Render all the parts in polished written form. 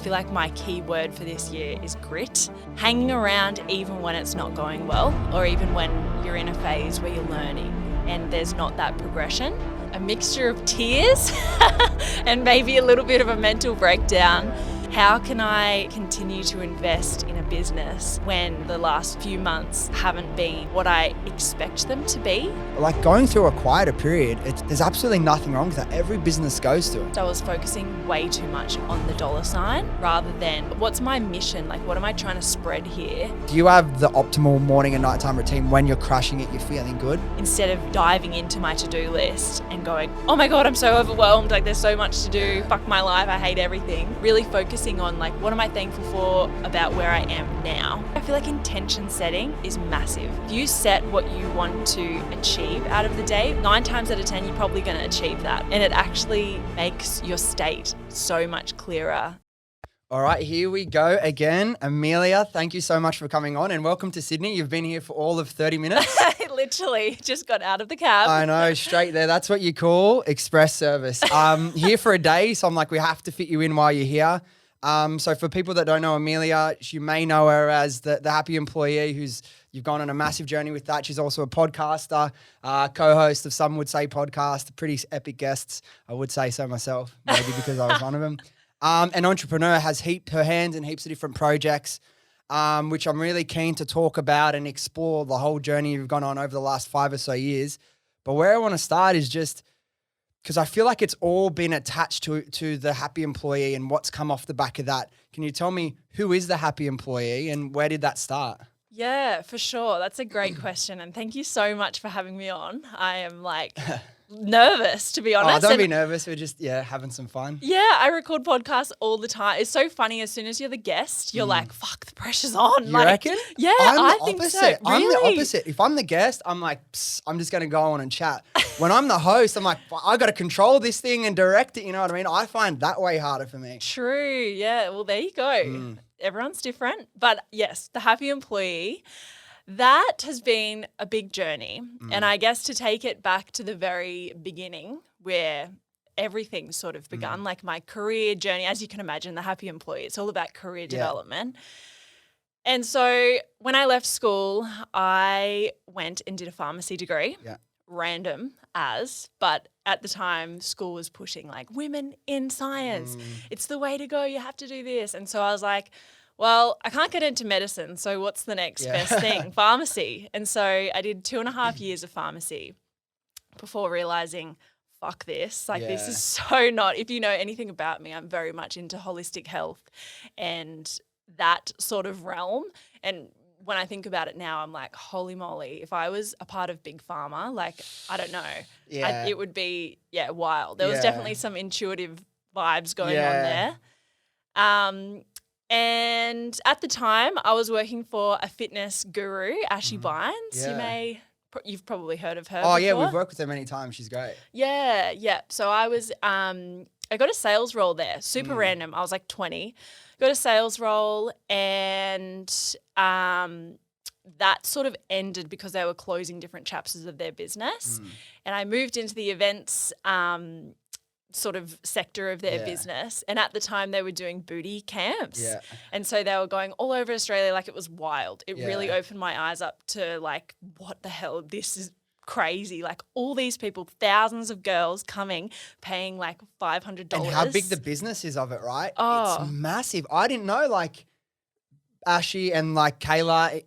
feel like my key word for this year is grit. Hanging around even when it's not going well, or even when you're in a phase where you're learning and there's not that progression. A mixture of tears and maybe a little bit of a mental breakdown. How can I continue to invest in a business when the last few months haven't been what I expect them to be? Like going through a quieter period, there's absolutely nothing wrong with that. Every business goes through it. I was focusing way too much on the dollar sign rather than what's my mission? Like, what am I trying to spread here? Do you have the optimal morning and nighttime routine when you're crushing it, you're feeling good? Instead of diving into my to-do list and going, oh my God, I'm so overwhelmed. Like, there's so much to do. Fuck my life. I hate everything. Really focusing on like, what am I thankful for about where I am now? I feel like intention setting is massive. If you set what you want to achieve out of the day, 9 times out of 10, you're probably going to achieve that. And it actually makes your state so much clearer. All right, here we go again. Amelia, thank you so much for coming on and welcome to Sydney. You've been here for all of 30 minutes. Literally just got out of the cab. I know, straight there. That's what you call express service. Here for a day, so I'm like, we have to fit you in while you're here. So for people that don't know Amelia, you may know her as the happy employee you've gone on a massive journey with that. She's also a podcaster, co-host of Some Would Say podcast, pretty epic guests. I would say so myself, maybe because I was one of them. An entrepreneur, has her hands in heaps of different projects, which I'm really keen to talk about and explore the whole journey you've gone on over the last 5 or so years. But where I want to start is just because I feel like it's all been attached to the happy employee and what's come off the back of that. Can you tell me who is the happy employee and where did that start? Yeah, for sure. That's a great question. And thank you so much for having me on. I am like nervous, to be honest. Oh, don't be nervous. We're just, having some fun. Yeah, I record podcasts all the time. It's so funny. As soon as you're the guest, you're like, fuck, the pressure's on. You reckon? Yeah, I think opposite. so. Really? I'm the opposite. If I'm the guest, I'm like, I'm just going to go on and chat. When I'm the host, I'm like, I got to control this thing and direct it. You know what I mean? I find that way harder for me. True. Yeah. Well, there you go. Everyone's different. But yes, the happy employee, that has been a big journey. And I guess to take it back to the very beginning where everything sort of begun, like my career journey, as you can imagine, the happy employee, it's all about career development. And so when I left school, I went and did a pharmacy degree. Yeah. Random but at the time school was pushing like women in science. It's the way to go. You have to do this. And so I was like, well, I can't get into medicine. So what's the next best thing? Pharmacy. And so I did 2.5 years of pharmacy before realizing, fuck this. Like this is so not, if you know anything about me, I'm very much into holistic health and that sort of realm. And when I think about it now, I'm like, holy moly, if I was a part of Big Pharma, like, I don't know, it would be, wild. There was definitely some intuitive vibes going on there. And at the time, I was working for a fitness guru, Ashley Bynes. Yeah. You've probably heard of her before. Yeah, we've worked with her many times. She's great. Yeah. So I was, I got a sales role there, super random. I was like 20. Got a sales role and that sort of ended because they were closing different chapters of their business. And I moved into the events sort of sector of their business. And at the time they were doing booty camps. Yeah. And so they were going all over Australia. Like it was wild. It really opened my eyes up to like, what the hell, this is crazy. Like all these people, thousands of girls coming, paying like $500. And how big the business is of it, right? Oh. It's massive. I didn't know like Ashy and like Kayla,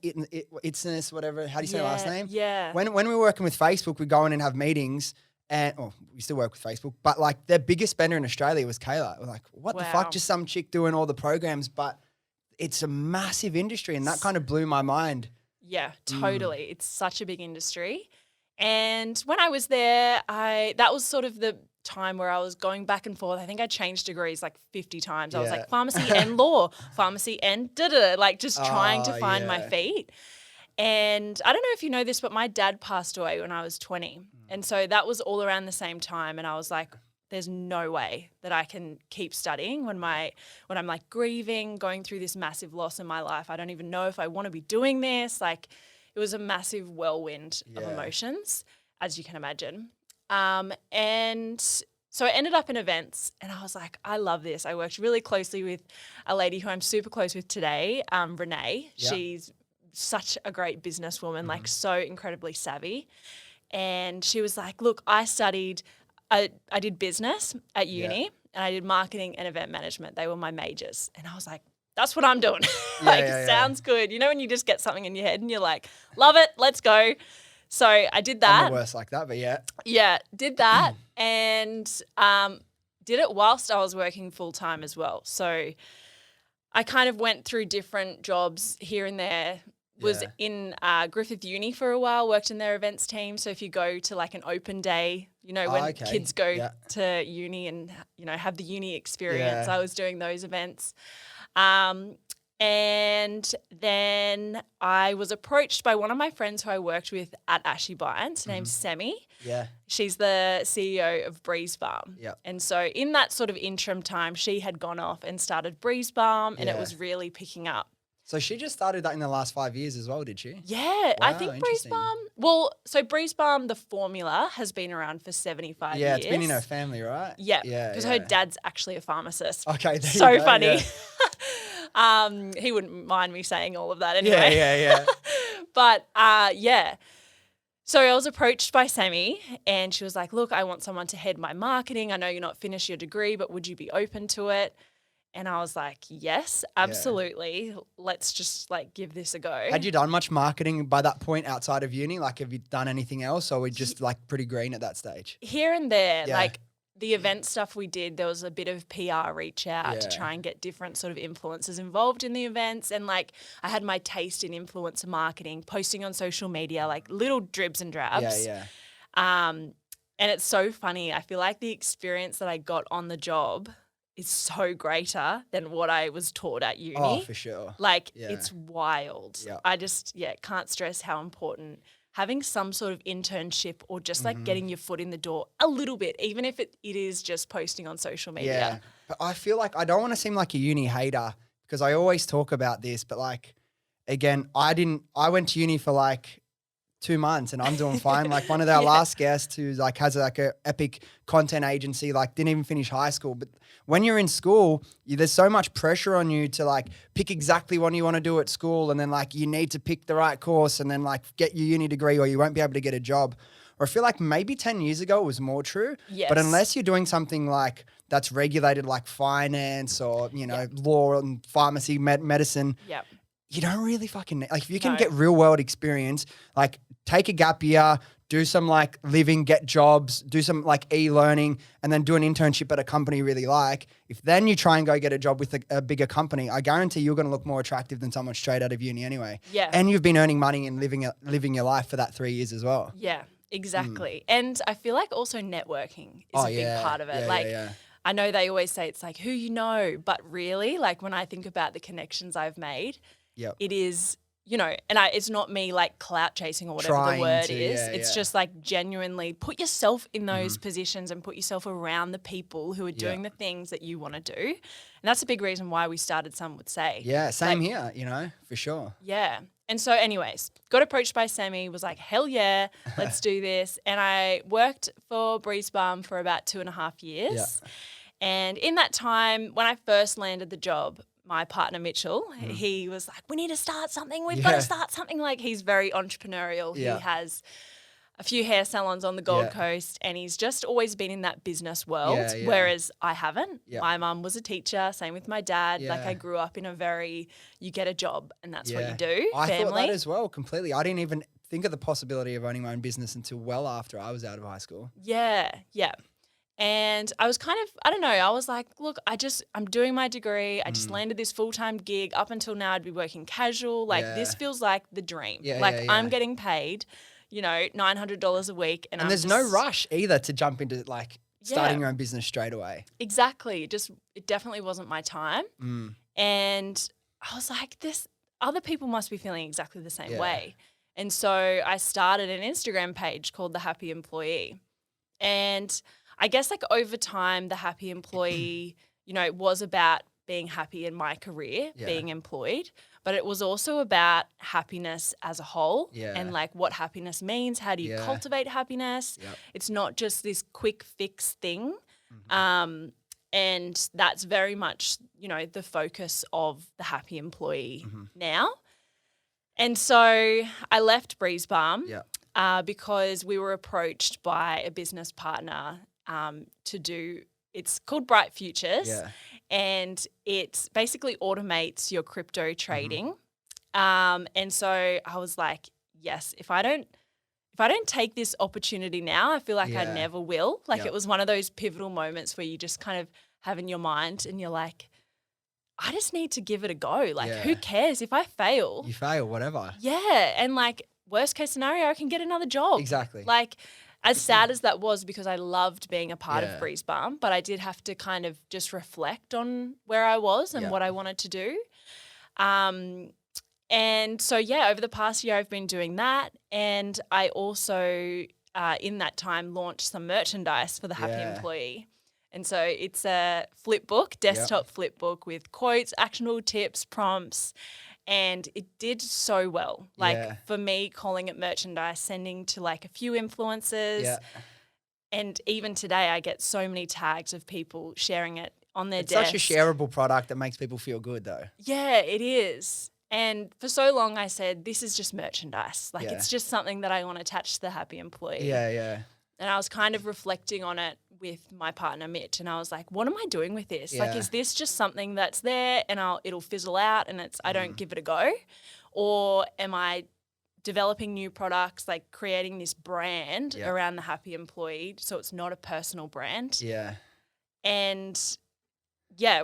It's whatever, how do you say her last name? Yeah. When we were working with Facebook, we'd go in and have meetings and, we still work with Facebook, but like their biggest spender in Australia was Kayla. We're like, what the fuck? Just some chick doing all the programs, but it's a massive industry and that kind of blew my mind. Yeah, totally. It's such a big industry. And when I was there, that was sort of the time where I was going back and forth. I think I changed degrees like 50 times. I was like pharmacy and law, pharmacy and da-da, like just trying to find my feet. And I don't know if you know this, but my dad passed away when I was 20. And so that was all around the same time. And I was like, there's no way that I can keep studying when I'm like grieving, going through this massive loss in my life. I don't even know if I want to be doing this. Like it was a massive whirlwind of emotions, as you can imagine. And So I ended up in events and I was like, I love this. I worked really closely with a lady who I'm super close with today, Renee. Yeah. She's such a great businesswoman, like so incredibly savvy. And she was like, look, I did business at uni and I did marketing and event management. They were my majors. And I was like, that's what I'm doing. Sounds good. You know, when you just get something in your head and you're like, love it, let's go. So I did that. I'm the worst like that, but yeah. Yeah, did that and did it whilst I was working full-time as well. So I kind of went through different jobs here and there. Was in Griffith Uni for a while, worked in their events team. So if you go to like an open day, you know, when kids go to uni and, you know, have the uni experience, I was doing those events. And then I was approached by one of my friends who I worked with at Ashley Bynes, named Semi. Yeah. She's the CEO of Breeze Balm. Yeah. And so in that sort of interim time, she had gone off and started Breeze Balm and it was really picking up. So she just started that in the last 5 years as well, did she? Yeah, I think Breeze Balm. Well, so Breeze Balm, the formula, has been around for 75 years. Yeah, it's been in her family, right? Yeah, because her dad's actually a pharmacist. Okay, so funny. He wouldn't mind me saying all of that anyway. Yeah. But yeah. So I was approached by Sammy and she was like, look, I want someone to head my marketing. I know you're not finished your degree, but would you be open to it? And I was like, yes, absolutely. Yeah. Let's just like give this a go. Had you done much marketing by that point outside of uni? Like, have you done anything else or were you just like pretty green at that stage? Here and there, like the event stuff we did, there was a bit of PR reach out to try and get different sort of influencers involved in the events. And like I had my taste in influencer marketing, posting on social media, like little dribs and drabs. And it's so funny. I feel like the experience that I got on the job is so greater than what I was taught at uni. Oh, for sure. Like it's wild. Yeah. I just, can't stress how important having some sort of internship or just like getting your foot in the door a little bit, even if it is just posting on social media. Yeah. But I feel like I don't want to seem like a uni hater because I always talk about this, but like, again, I went to uni for like 2 months and I'm doing fine. Like one of our last guests who like has like a epic content agency, like didn't even finish high school. But when you're in school, there's so much pressure on you to like pick exactly what you want to do at school. And then like you need to pick the right course and then like get your uni degree or you won't be able to get a job. Or I feel like maybe 10 years ago it was more true. Yes. But unless you're doing something like that's regulated like finance or, you know, law and pharmacy, medicine, you don't really fucking need, like if you can get real world experience, like take a gap year, do some like living, get jobs, do some like e-learning and then do an internship at a company you really like. If then you try and go get a job with a bigger company, I guarantee you're going to look more attractive than someone straight out of uni anyway. Yeah. And you've been earning money and living your life for that 3 years as well. Yeah, exactly. And I feel like also networking is a big part of it. I know they always say it's like who you know, but really like when I think about the connections I've made, it is, you know, and it's not me like clout chasing or whatever the word is. It's just like genuinely put yourself in those positions and put yourself around the people who are doing the things that you want to do. And that's a big reason why we started Some Would Say. Yeah, same here, you know, for sure. Yeah. And so anyways, got approached by Sammy, was like, hell yeah, let's do this. And I worked for Breeze Balm for about 2.5 years. Yeah. And in that time, when I first landed the job, my partner Mitchell, he was like, we need to start something. We've got to start something. Like he's very entrepreneurial. He has a few hair salons on the Gold Coast and he's just always been in that business world, whereas I haven't. My mum was a teacher, same with my dad. Like I grew up in a very, you get a job and that's what you do. I family. thought that as well, completely. I didn't even think of the possibility of owning my own business until well after I was out of high school. Yeah. And I was kind of, I don't know, I was like, look, I'm doing my degree. I just landed this full-time gig. Up until now, I'd be working casual. Like this feels like the dream. I'm getting paid, you know, $900 a week. And there's no rush either to jump into like starting your own business straight away. Exactly. It definitely wasn't my time. And I was like, other people must be feeling exactly the same way. And so I started an Instagram page called The Happy Employee. And I guess like over time, the happy employee, you know, was about being happy in my career, being employed, but it was also about happiness as a whole and like what happiness means. How do you cultivate happiness? It's not just this quick fix thing. And that's very much, you know, the focus of the happy employee now. And so I left Breeze Balm because we were approached by a business partner to do, it's called Bright Futures, and it basically automates your crypto trading. And so I was like, yes, if I don't take this opportunity now, I feel like I never will. Like it was one of those pivotal moments where you just kind of have in your mind and you're like, I just need to give it a go. Like who cares if I fail? You fail, whatever. Yeah. And like worst case scenario, I can get another job. Exactly. Like as sad as that was, because I loved being a part of Breeze Balm, but I did have to kind of just reflect on where I was and what I wanted to do. And so, over the past year, I've been doing that. And I also, in that time, launched some merchandise for the Happy Employee. And so it's a flip book, desktop flip book with quotes, actionable tips, prompts. And it did so well. Like for me, calling it merchandise, sending to like a few influencers. Yeah. And even today, I get so many tags of people sharing it on their desk. It's such a shareable product that makes people feel good though. Yeah, it is. And for so long I said, this is just merchandise. Like it's just something that I want to attach to the Happy Employee. Yeah, yeah. And I was kind of reflecting on it with my partner, Mitch, and I was like, what am I doing with this? Like, is this just something that's there and it'll fizzle out and I don't give it a go? Or am I developing new products, like creating this brand around the Happy Employee so it's not a personal brand? Yeah. And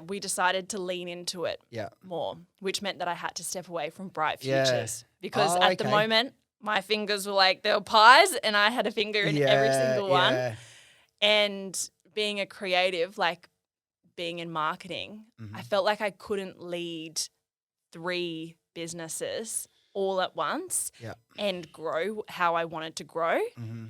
we decided to lean into it more, which meant that I had to step away from Bright Futures because at the moment my fingers were like, they were pies and I had a finger in every single one. And being a creative, like being in marketing, I felt like I couldn't lead 3 businesses all at once and grow how I wanted to grow.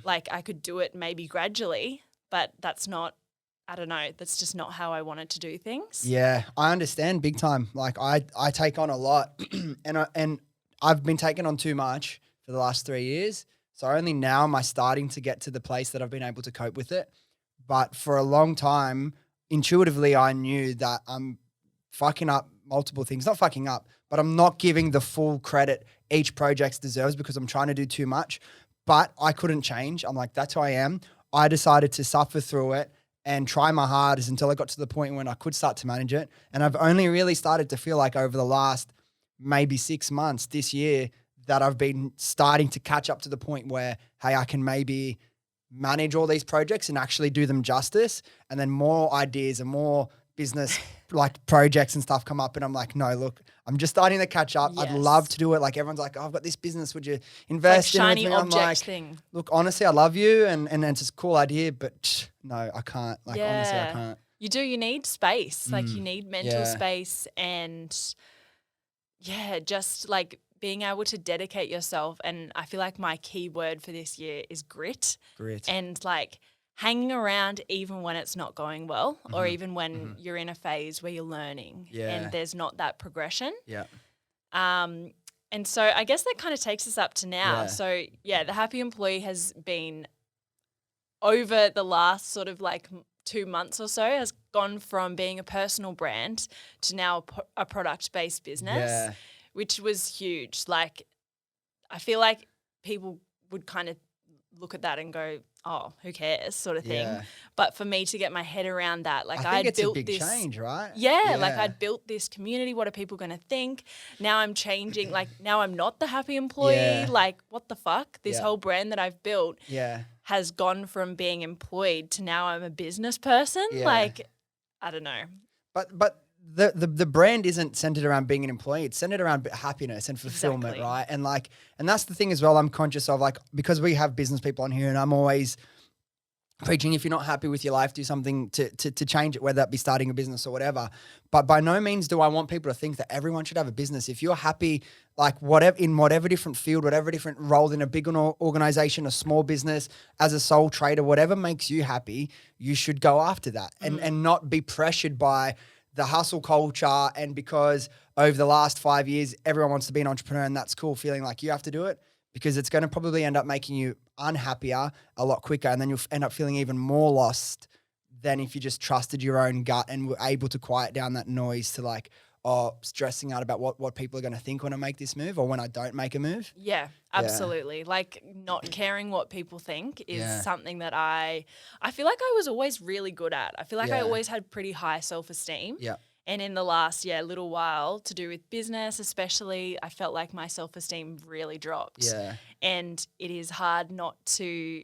Like I could do it maybe gradually, but that's just not how I wanted to do things. Yeah, I understand big time. Like I take on a lot and I've been taking on too much for the last 3 years. So only now am I starting to get to the place that I've been able to cope with it. But for a long time, intuitively, I knew that I'm fucking up multiple things. Not fucking up, but I'm not giving the full credit each project deserves because I'm trying to do too much. But I couldn't change. I'm like, that's who I am. I decided to suffer through it and try my hardest until I got to the point when I could start to manage it. And I've only really started to feel like over the last maybe 6 months this year that I've been starting to catch up to the point where, hey, I can maybe manage all these projects and actually do them justice. And then more ideas and more business like projects and stuff come up and I'm like, no, look, I'm just starting to catch up. I'd love to do it. Like everyone's like, oh, I've got this business. Would you invest in shiny it? object I'm like, thing. Look, honestly, I love you and it's a cool idea, but no, I can't. Like honestly, I can't. You need space. Like you need mental space and just like being able to dedicate yourself. And I feel like my key word for this year is grit. And like hanging around even when it's not going well or even when you're in a phase where you're learning and there's not that progression. And so I guess that kind of takes us up to now. So the Happy Employee has been over the last sort of like 2 months or so has gone from being a personal brand to now a product-based business, which was huge. Like I feel like people would kind of look at that and go, oh, who cares sort of thing. But for me to get my head around that, like I think it's built a big this change, right? Like I'd built this community. What are people going to think? Now I'm changing. Like now I'm not the Happy Employee. Like what the fuck? This whole brand that I've built has gone from being employed to now I'm a business person. Like I don't know. But the brand isn't centered around being an employee. It's centered around happiness and fulfillment, right? And that's the thing as well. I'm conscious of like, because we have business people on here and I'm always preaching, if you're not happy with your life, do something to change it, whether that be starting a business or whatever. But by no means do I want people to think that everyone should have a business. If you're happy, like in whatever different field, whatever different role in a big organization, a small business, as a sole trader, whatever makes you happy, you should go after that and not be pressured by the hustle culture. And because over the last 5 years, everyone wants to be an entrepreneur and that's cool, feeling like you have to do it, because it's going to probably end up making you unhappier a lot quicker. And then you'll end up feeling even more lost than if you just trusted your own gut and were able to quiet down that noise to like, stressing out about what people are going to think when I make this move or when I don't make a move. Yeah, absolutely. Like not caring what people think is something that I feel like I was always really good at. I feel like I always had pretty high self-esteem. Yeah. And in the last little while, to do with business especially, I felt like my self-esteem really dropped. Yeah. And it is hard not to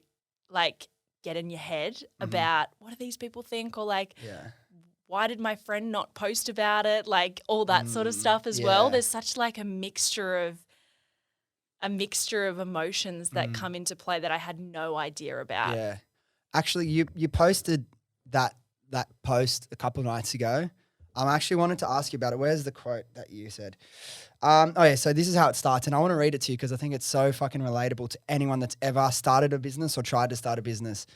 like get in your head about what do these people think, or like why did my friend not post about it? Like all that sort of stuff as well. There's such like a mixture of emotions that come into play that I had no idea about. Yeah. Actually, you posted that post a couple of nights ago. I actually wanted to ask you about it. Where's the quote that you said? So this is how it starts, and I want to read it to you because I think it's so fucking relatable to anyone that's ever started a business or tried to start a business.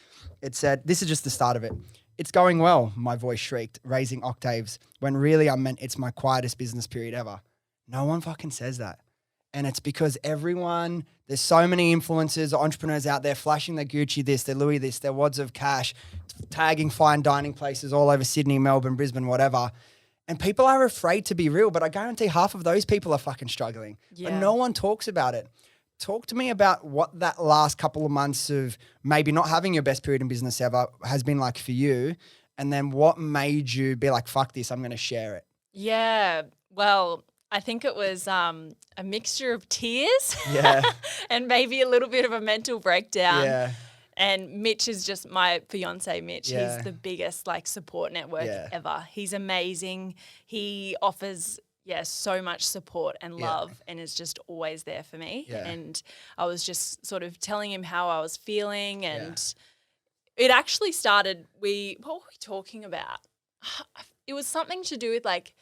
It said, this is just the start of it. "It's going well," my voice shrieked, raising octaves, when really I meant it's my quietest business period ever. No one fucking says that. And it's because there's so many influencers or entrepreneurs out there flashing their Gucci this, their Louis this, their wads of cash, tagging fine dining places all over Sydney, Melbourne, Brisbane, whatever. And people are afraid to be real, but I guarantee half of those people are fucking struggling. Yeah. But no one talks about it. Talk to me about what that last couple of months of maybe not having your best period in business ever has been like for you. And then what made you be like, fuck this, I'm going to share it. Yeah. Well, I think it was a mixture of tears and maybe a little bit of a mental breakdown. Yeah. And Mitch is just my fiance, Mitch. He's the biggest like support network ever. He's amazing. He offers so much support and love and is just always there for me. Yeah. And I was just sort of telling him how I was feeling, and it actually started, what were we talking about? It was something to do with like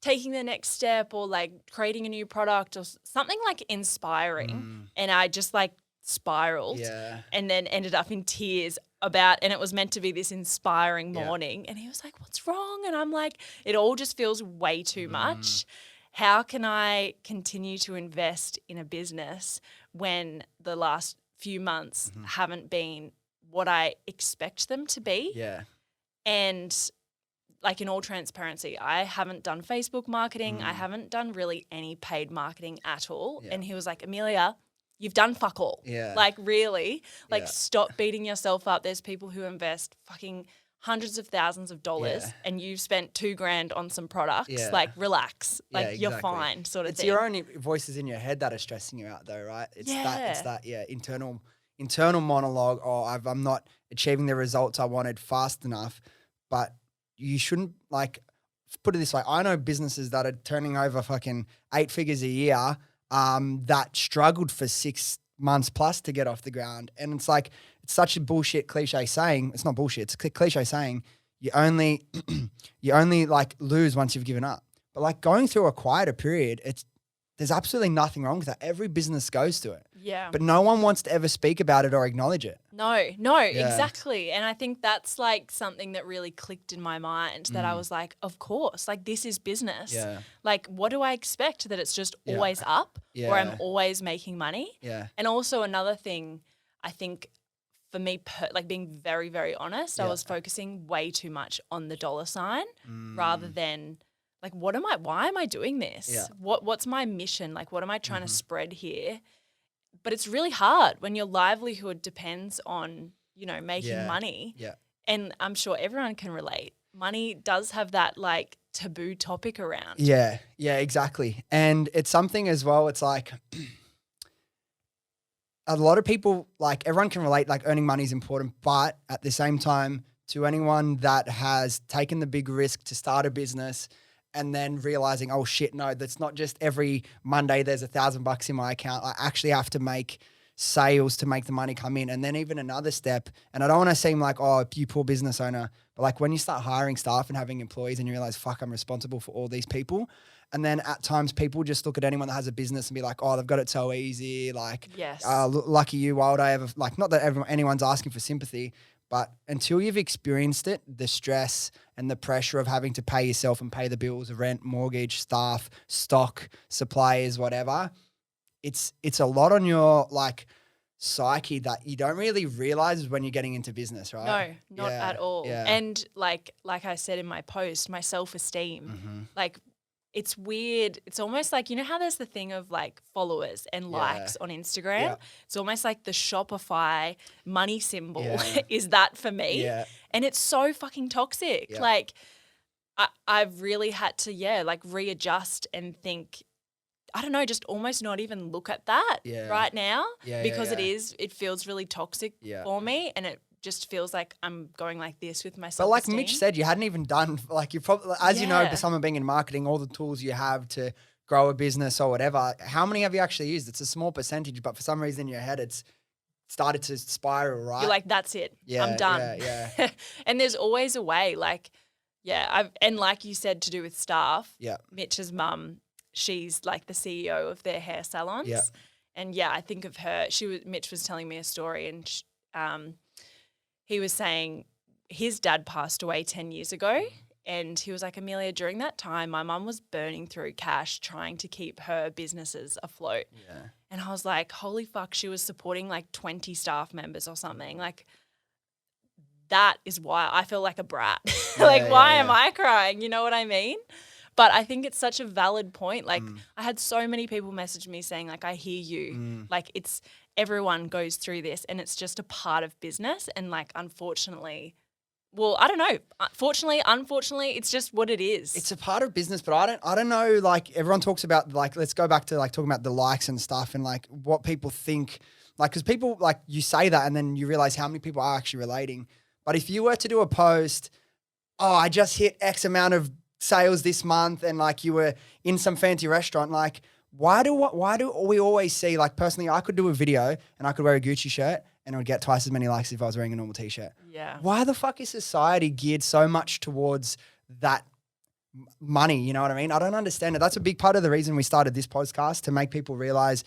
taking the next step or like creating a new product or something like inspiring. And I just like spiraled and then ended up in tears and it was meant to be this inspiring morning. And he was like, "What's wrong?" And I'm like, it all just feels way too much. How can I continue to invest in a business when the last few months haven't been what I expect them to be? Yeah. And like in all transparency, I haven't done Facebook marketing. I haven't done really any paid marketing at all. And he was like, "Amelia, you've done fuck all." Yeah. Like really, like stop beating yourself up. There's people who invest fucking hundreds of thousands of dollars and you've spent $2,000 on some products. Yeah. Like relax, like exactly. you're fine sort of it's thing. It's your own voices in your head that are stressing you out though, right? It's that internal monologue. "Oh, I'm not achieving the results I wanted fast enough." But you shouldn't, like, put it this way. I know businesses that are turning over fucking 8 figures a year that struggled for 6 months plus to get off the ground. And it's like, it's such a bullshit cliche saying. It's not bullshit. It's a cliche saying you only like lose once you've given up. But like going through a quieter period, there's absolutely nothing wrong with that. Every business goes to it. Yeah. But no one wants to ever speak about it or acknowledge it. No, exactly. And I think that's like something that really clicked in my mind, that I was like, of course, like this is business. Yeah. Like what do I expect? That it's just always up or I'm always making money? Yeah. And also another thing, I think for me, like being very, very honest, I was focusing way too much on the dollar sign rather than like, why am I doing this? Yeah. What's my mission? Like, what am I trying to spread here? But it's really hard when your livelihood depends on, making money. Yeah. And I'm sure everyone can relate. Money does have that like taboo topic around. Yeah, exactly. And it's something as well, it's like a lot of people, like everyone can relate, like earning money is important, but at the same time, to anyone that has taken the big risk to start a business and then realizing, oh shit, no, that's not just every Monday there's $1,000 in my account. I actually have to make sales to make the money come in. And then even another step, and I don't want to seem like, oh, you poor business owner, but like when you start hiring staff and having employees and you realize, fuck, I'm responsible for all these people. And then at times people just look at anyone that has a business and be like, oh, they've got it so easy. Like, yes. Lucky you, why would I ever, like, not that anyone's asking for sympathy, but until you've experienced it, the stress and the pressure of having to pay yourself and pay the bills of rent, mortgage, staff, stock, suppliers, whatever, it's a lot on your like psyche that you don't really realize when you're getting into business, right? No, not at all. Yeah. And like I said in my post, my self-esteem, like it's weird. It's almost like, you know how there's the thing of like followers and likes on Instagram? Yeah. It's almost like the Shopify money symbol Yeah. is that for me. Yeah. And it's so fucking toxic. Yeah. Like I've really had to, like readjust and think, I don't know, just almost not even look at that right now because it feels really toxic for me, and it just feels like I'm going like this with myself. But like Mitch said, you hadn't even done, like you probably, as you know, someone being in marketing, all the tools you have to grow a business or whatever, how many have you actually used? It's a small percentage, but for some reason in your head, it's started to spiral, right? You're like, that's it. I'm done. Yeah. And there's always a way, like, and like you said, to do with staff, Mitch's mum, she's like the CEO of their hair salons. Yeah. And I think of her, Mitch was telling me a story, and he was saying his dad passed away 10 years ago, and he was like, Amelia, during that time, my mum was burning through cash trying to keep her businesses afloat. Yeah. And I was like, holy fuck, she was supporting like 20 staff members or something. Like, that is why I feel like a brat. Why am I crying? You know what I mean? But I think it's such a valid point. Like I had so many people message me saying like, I hear you. Like everyone goes through this, and it's just a part of business. And like, unfortunately, well, I don't know. Fortunately, unfortunately, it's just what it is. It's a part of business, but I don't know, like everyone talks about, like, let's go back to like talking about the likes and stuff and like what people think, like, because people, like, you say that and then you realize how many people are actually relating. But if you were to do a post, oh, I just hit X amount of sales this month, and like you were in some fancy restaurant, like why do we always see, like personally, I could do a video and I could wear a Gucci shirt and it would get twice as many likes if I was wearing a normal t-shirt. Yeah. Why the fuck is society geared so much towards that money? You know what I mean? I don't understand it. That's a big part of the reason we started this podcast, to make people realize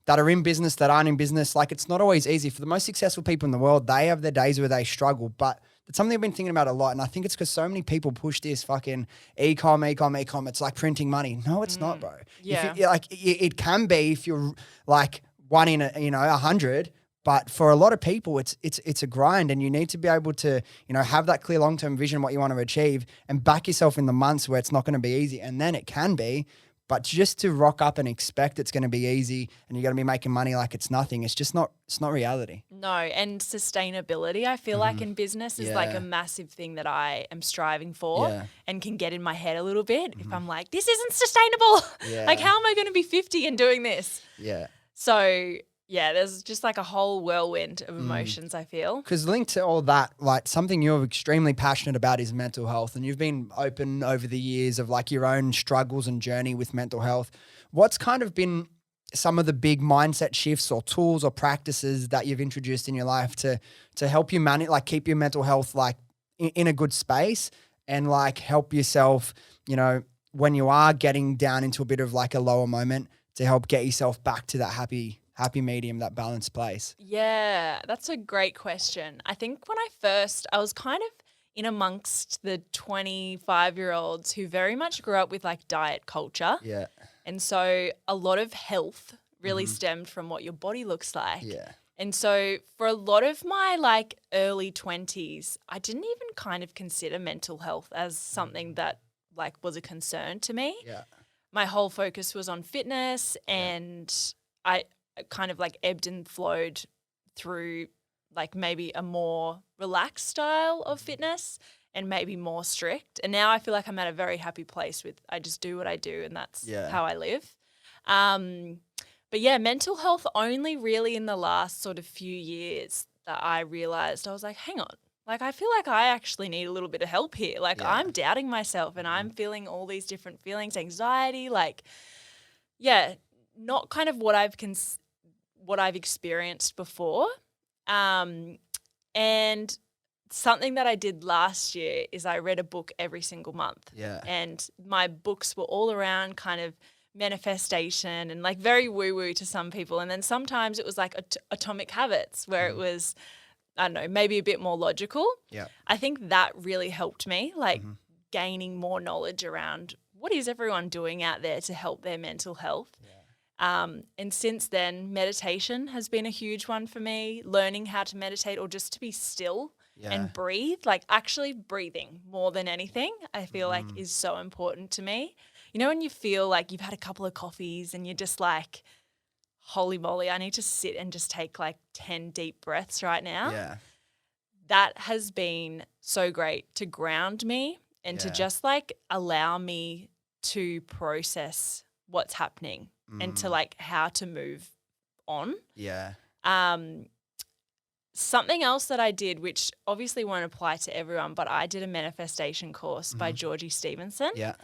that are in business, that aren't in business. Like, it's not always easy. For the most successful people in the world, they have their days where they struggle, but it's something I've been thinking about a lot. And I think it's because so many people push this fucking e-com. It's like printing money. No, it's not, bro. Yeah. It can be if you're like one in 100, but for a lot of people, it's a grind, and you need to be able to, have that clear long-term vision, what you want to achieve, and back yourself in the months where it's not going to be easy. And then it can be. But just to rock up and expect it's going to be easy and you're going to be making money like it's nothing, it's not reality. No, and sustainability, I feel like in business is like a massive thing that I am striving for and can get in my head a little bit if I'm like, this isn't sustainable. Like, how am I going to be 50 and doing this? Yeah. So, there's just like a whole whirlwind of emotions, I feel. Because linked to all that, like something you're extremely passionate about is mental health. And you've been open over the years of like your own struggles and journey with mental health. What's kind of been some of the big mindset shifts or tools or practices that you've introduced in your life to help you manage, like keep your mental health like in a good space, and like help yourself, when you are getting down into a bit of like a lower moment, to help get yourself back to that happy medium, that balanced place? Yeah, that's a great question. I think when I was kind of in amongst the 25-year-olds who very much grew up with like diet culture. Yeah. And so a lot of health really stemmed from what your body looks like. Yeah. And so for a lot of my like early 20s, I didn't even kind of consider mental health as something that like was a concern to me. Yeah. My whole focus was on fitness, and I kind of like ebbed and flowed through like maybe a more relaxed style of fitness and maybe more strict. And now I feel like I'm at a very happy place with, I just do what I do, and that's how I live. But mental health only really in the last sort of few years that I realized, I was like, hang on, like I feel like I actually need a little bit of help here. Like I'm doubting myself, and I'm feeling all these different feelings, anxiety, like, not kind of what I've experienced before. And something that I did last year is I read a book every single month. Yeah. And my books were all around kind of manifestation and like very woo-woo to some people. And then sometimes it was like Atomic Habits, where it was, I don't know, maybe a bit more logical. Yeah. I think that really helped me, like gaining more knowledge around what is everyone doing out there to help their mental health. Yeah. And since then, meditation has been a huge one for me, learning how to meditate or just to be still and breathe, like actually breathing more than anything, I feel like is so important to me. You know, when you feel like you've had a couple of coffees and you're just like, holy moly, I need to sit and just take like 10 deep breaths right now. Yeah. That has been so great to ground me and to just like allow me to process what's happening and to like how to move on. Yeah. Something else that I did, which obviously won't apply to everyone, but I did a manifestation course by Georgie Stevenson. Yeah.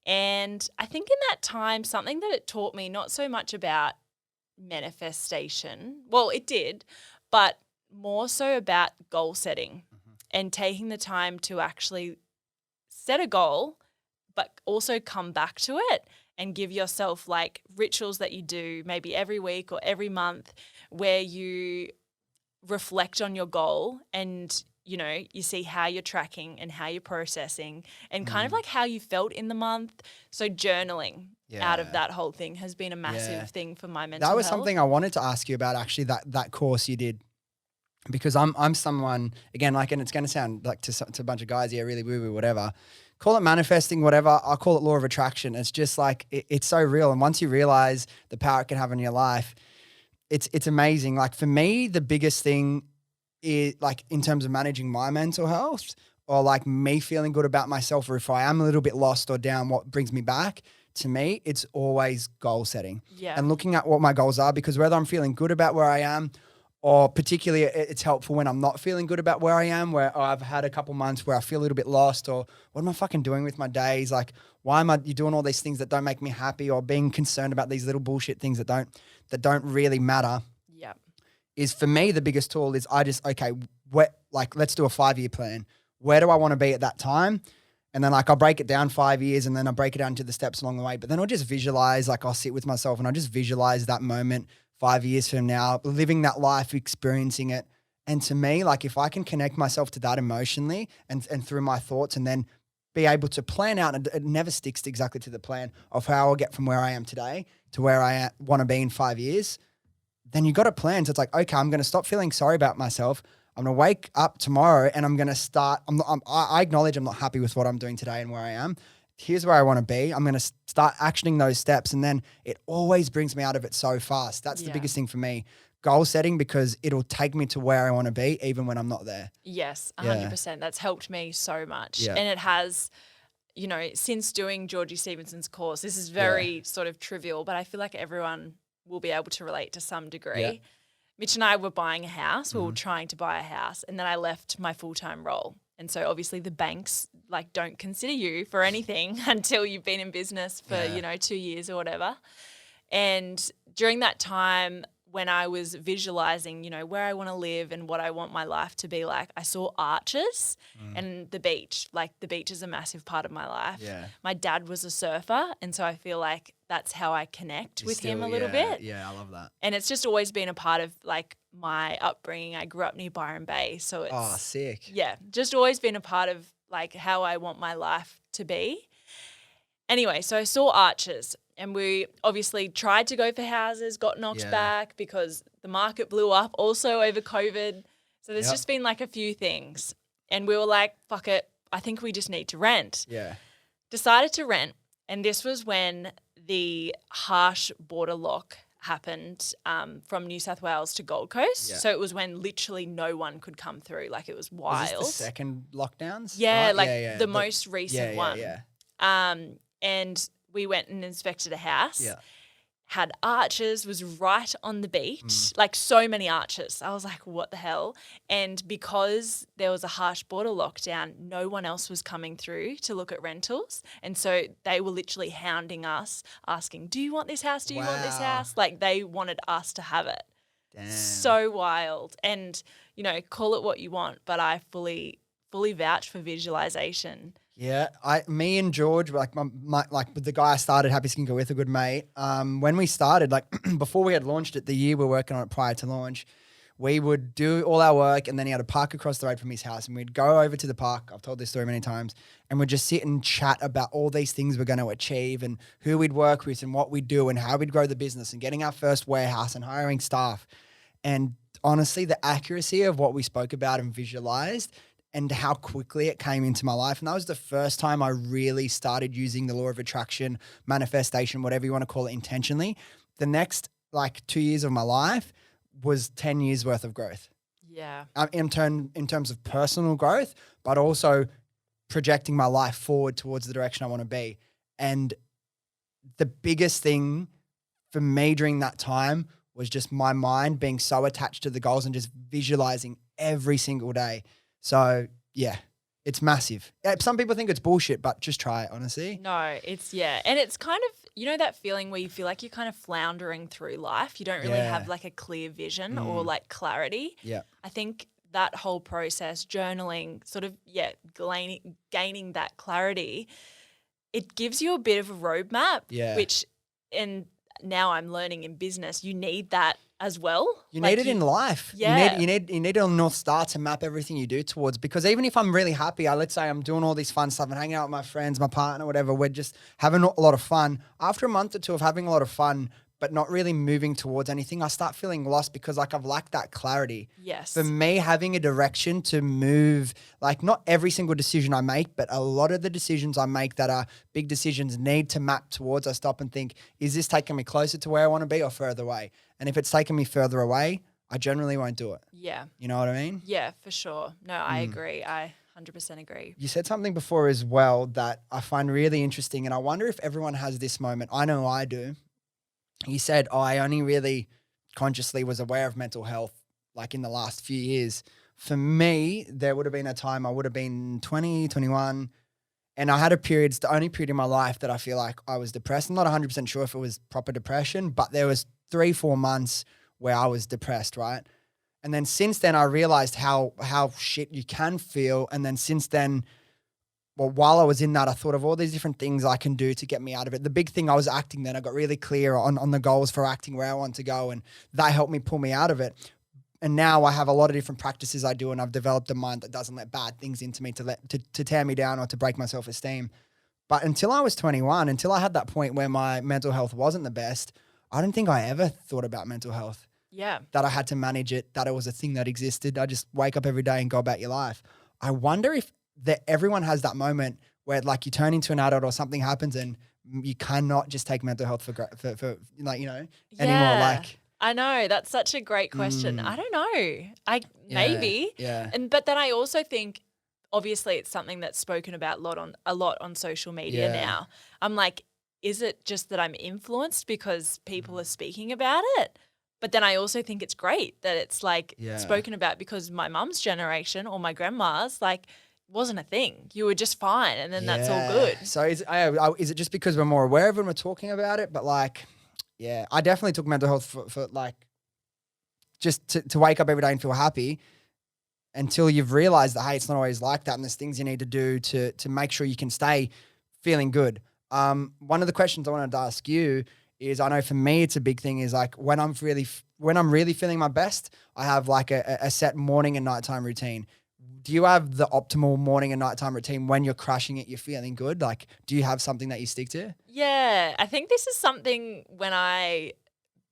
And I think in that time, something that it taught me, not so much about manifestation, well, it did, but more so about goal setting and taking the time to actually set a goal, but also come back to it and give yourself like rituals that you do maybe every week or every month where you reflect on your goal and, you know, you see how you're tracking and how you're processing and kind of like how you felt in the month. So journaling out of that whole thing has been a massive thing for my mental health. That was something I wanted to ask you about, actually, that course you did. Because I'm someone, again, like, and it's going to sound like to a bunch of guys, yeah, really woo-woo, whatever. Call it manifesting, whatever. I call it law of attraction. It's just like, it's so real. And once you realize the power it can have in your life, it's amazing. Like for me, the biggest thing is like in terms of managing my mental health or like me feeling good about myself, or if I am a little bit lost or down, what brings me back, to me, it's always goal setting and looking at what my goals are, because whether I'm feeling good about where I am, or particularly it's helpful when I'm not feeling good about where I am, where I've had a couple months where I feel a little bit lost, or what am I fucking doing with my days? Like, why am I doing all these things that don't make me happy, or being concerned about these little bullshit things that don't really matter? Yeah. Is for me, the biggest tool is let's do a 5-year plan. Where do I want to be at that time? And then like I'll break it down 5 years, and then I'll break it down to the steps along the way. But then I'll just visualize, like I'll sit with myself and I'll just visualize that moment 5 years from now, living that life, experiencing it. And to me, like if I can connect myself to that emotionally and through my thoughts, and then be able to plan out, and it never sticks exactly to the plan of how I'll get from where I am today to where I want to be in 5 years, then you got a plan. So it's like, okay, I'm going to stop feeling sorry about myself. I'm going to wake up tomorrow and I'm going to start. I acknowledge I'm not happy with what I'm doing today and where I am. Here's where I want to be. I'm going to start actioning those steps, and then it always brings me out of it so fast. That's the biggest thing for me. Goal setting, because it'll take me to where I want to be even when I'm not there. Yes, 100%. That's helped me so much. Yeah. And it has, you know, since doing Georgie Stevenson's course, this is very sort of trivial, but I feel like everyone will be able to relate to some degree. Yeah. Mitch and I were buying a house. We were trying to buy a house, and then I left my full-time role. And so obviously the banks like don't consider you for anything until you've been in business for, 2 years or whatever. And during that time when I was visualizing, where I want to live and what I want my life to be like, I saw arches and the beach. Like the beach is a massive part of my life. Yeah. My dad was a surfer, and so I feel like that's how I connect with him a little bit. Yeah, I love that. And it's just always been a part of like my upbringing. I grew up near Byron Bay, so it's sick. Yeah, just always been a part of like how I want my life to be. Anyway, so I saw arches, and we obviously tried to go for houses, got knocked back because the market blew up also over COVID. So there's just been like a few things, and we were like, fuck it, I think we just need to rent. Yeah. Decided to rent, and this was when the harsh border lock happened from New South Wales to Gold Coast. Yeah. So it was when literally no one could come through. Like it was wild. Was this the second lockdowns? Yeah, right? The most recent one. And we went and inspected a house. Yeah. Had arches, was right on the beach, like so many arches. I was like, what the hell? And because there was a harsh border lockdown, no one else was coming through to look at rentals. And so they were literally hounding us, asking, do you want this house? Do you want this house? Like they wanted us to have it. Damn. So wild. And, call it what you want, but I fully vouch for visualization. Yeah, me and George, like the guy I started Happy Skinker with, a good mate. When we started, like before we had launched it, the year we were working on it prior to launch, we would do all our work and then he had a park across the road from his house and we'd go over to the park. I've told this story many times and we'd just sit and chat about all these things we're going to achieve and who we'd work with and what we'd do and how we'd grow the business and getting our first warehouse and hiring staff. And honestly, the accuracy of what we spoke about and visualized and how quickly it came into my life. And that was the first time I really started using the law of attraction, manifestation, whatever you want to call it, intentionally. The next 2 years of my life was 10 years worth of growth. Yeah. In terms of personal growth, but also projecting my life forward towards the direction I want to be. And the biggest thing for me during that time was just my mind being so attached to the goals and just visualizing every single day. So yeah, it's massive. Some people think it's bullshit, but just try it, honestly. No, it's and it's kind of, that feeling where you feel like you're kind of floundering through life. You don't really have like a clear vision or like clarity. Yeah. I think that whole process, journaling, sort of, gaining that clarity, it gives you a bit of a roadmap, which, and now I'm learning in business, you need that as well. You need it in life. Yeah. You need a North Star to map everything you do towards, because even if I'm really happy, let's say I'm doing all this fun stuff and hanging out with my friends, my partner, whatever, we're just having a lot of fun. After a month or two of having a lot of fun, but not really moving towards anything, I start feeling lost because I've lacked that clarity. Yes. For me, having a direction to move, not every single decision I make, but a lot of the decisions I make that are big decisions need to map towards. I stop and think, is this taking me closer to where I want to be or further away? And if it's taking me further away, I generally won't do it. Yeah. You know what I mean? Yeah, for sure. No, I agree. I 100% agree. You said something before as well that I find really interesting, and I wonder if everyone has this moment. I know I do. You said, I only really consciously was aware of mental health in the last few years. For me, there would have been a time I would have been 20, 21, and I had it's the only period in my life that I feel like I was depressed. I'm not 100% sure if it was proper depression, but there was 3-4 months where I was depressed, right? And then since then, I realized how shit you can feel. And then since then, while I was in that, I thought of all these different things I can do to get me out of it. The big thing, I was acting then. I got really clear on the goals for acting, where I want to go, and that helped me pull me out of it. And now I have a lot of different practices I do, and I've developed a mind that doesn't let bad things into me to tear me down or to break my self-esteem. But until I was 21, until I had that point where my mental health wasn't the best, I don't think I ever thought about mental health. Yeah. That I had to manage it, that it was a thing that existed. I just wake up every day and go about your life. I wonder if everyone has that moment where you turn into an adult or something happens and you cannot just take mental health for anymore. I know, that's such a great question. I don't know. Maybe. Yeah. But then I also think, obviously, it's something that's spoken about a lot on social media now. I'm like, is it just that I'm influenced because people are speaking about it? But then I also think it's great that it's spoken about, because my mum's generation or my grandma's wasn't a thing. You were just fine, and then that's all good. So is it just because we're more aware of it and we're talking about it? But I definitely took mental health for just to wake up every day and feel happy, until you've realized that, hey, it's not always like that, and there's things you need to do to make sure you can stay feeling good. One of the questions I wanted to ask you is, I know for me it's a big thing, is when I'm really feeling my best, I have a set morning and nighttime routine. Do you have the optimal morning and nighttime routine when you're crushing it, you're feeling good? Do you have something that you stick to? Yeah, I think this is something when I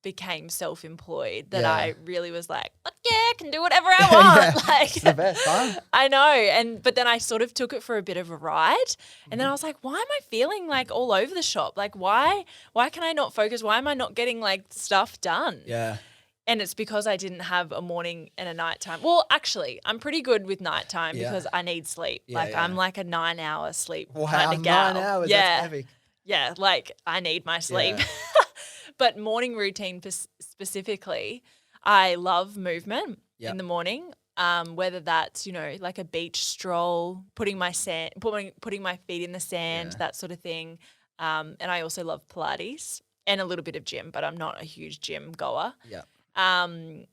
became self-employed that I really was like, I can do whatever I want. It's the best, huh? I know. But then I sort of took it for a bit of a ride, and then I was like, why am I feeling all over the shop? Why can I not focus? Why am I not getting stuff done? Yeah. And it's because I didn't have a morning and a nighttime. Well, actually, I'm pretty good with nighttime because I need sleep. I'm a 9-hour sleep kind of gal. 9 hours, yeah. That's heavy. Yeah, I need my sleep. Yeah. But morning routine specifically, I love movement in the morning, whether that's, a beach stroll, putting my feet in the sand, that sort of thing. And I also love Pilates and a little bit of gym, but I'm not a huge gym goer. Yeah. And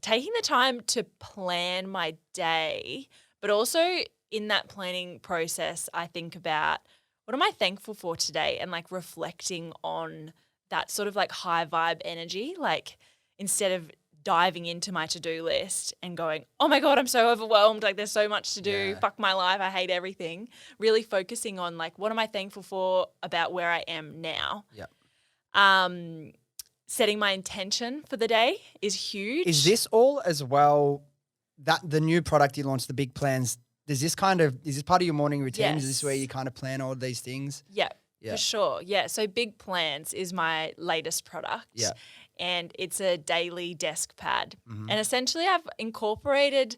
taking the time to plan my day, but also in that planning process, I think about, what am I thankful for today? And reflecting on that sort of high vibe energy. instead of diving into my to-do list and going, oh my God, I'm so overwhelmed. Like there's so much to do. Yeah. Fuck my life. I hate everything. Really focusing on like, what am I thankful for about where I am now? Yep. Setting my intention for the day is huge. Is this all as well, that the new product you launched, the big plans, is this part of your morning routine? Yes. Is this where you kind of plan all these things? Yeah, Yeah. for sure. Yeah. So Big Plans is my latest product. Yeah. And it's a daily desk pad. Mm-hmm. And essentially I've incorporated,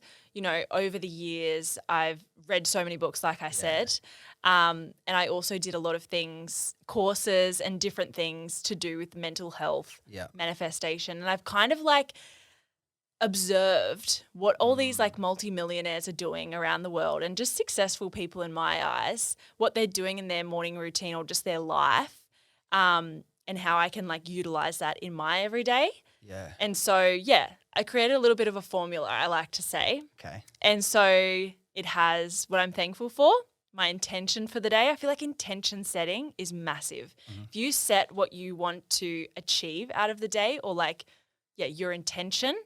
over the years, I've read so many books, like I said. And I also did a lot of things, courses and different things to do with mental health, manifestation. And I've kind of like observed what all these like multimillionaires are doing around the world, and just successful people in my eyes, what they're doing in their morning routine or just their life, and how I can like utilize that in my everyday. Yeah. And so, I created a little bit of a formula, I like to say. Okay. And so it has what I'm thankful for, my intention for the day. I feel like intention setting is massive. Mm-hmm. If you set what you want to achieve out of the day, or like, your intention,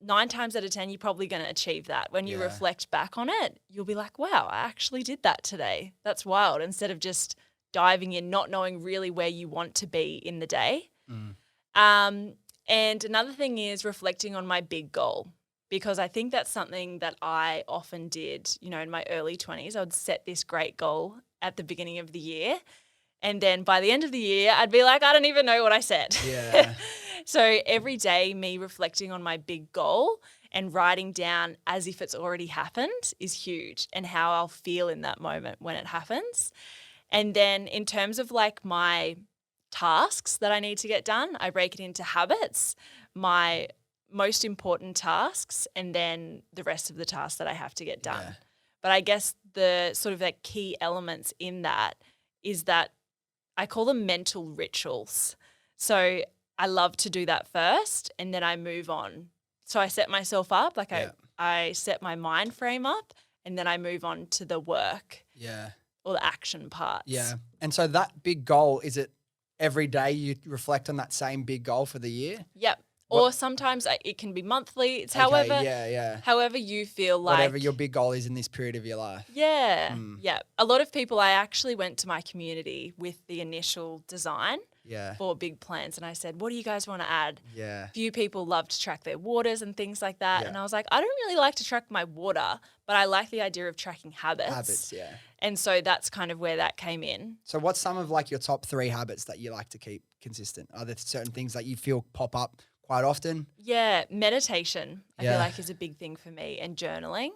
9 times out of 10, you're probably going to achieve that. When you reflect back on it, you'll be like, wow, I actually did that today. That's wild. Instead of just diving in, not knowing really where you want to be in the day. And another thing is reflecting on my big goal, because I think that's something that I often did, in my early 20s. I would set this great goal at the beginning of the year. And then by the end of the year, I'd be like, I don't even know what I said. Yeah. So every day, me reflecting on my big goal and writing down as if it's already happened is huge, and how I'll feel in that moment when it happens. And then in terms of like my tasks that I need to get done, I break it into habits, my most important tasks, and then the rest of the tasks that I have to get done. Yeah. But I guess the sort of like key elements in that is that I call them mental rituals. So I love to do that first, and then I move on. So I set myself up, like I set my mind frame up, and then I move on to the work. Yeah. Or the action parts. Yeah. And so that big goal, is it every day you reflect on that same big goal for the year? Yep. Or sometimes it can be monthly. It's however you feel like. Whatever your big goal is in this period of your life. Yeah. Yeah. A lot of people, I actually went to my community with the initial design for Big Plans, and I said, what do you guys want to add? Yeah. Few people love to track their waters and things like that. Yeah. And I was like, I don't really like to track my water, but I like the idea of tracking habits. Habits, yeah. And so that's kind of where that came in. So what's some of like your top 3 habits that you like to keep consistent? Are there certain things that you feel pop up quite often? Yeah, meditation I feel like is a big thing for me, and journaling,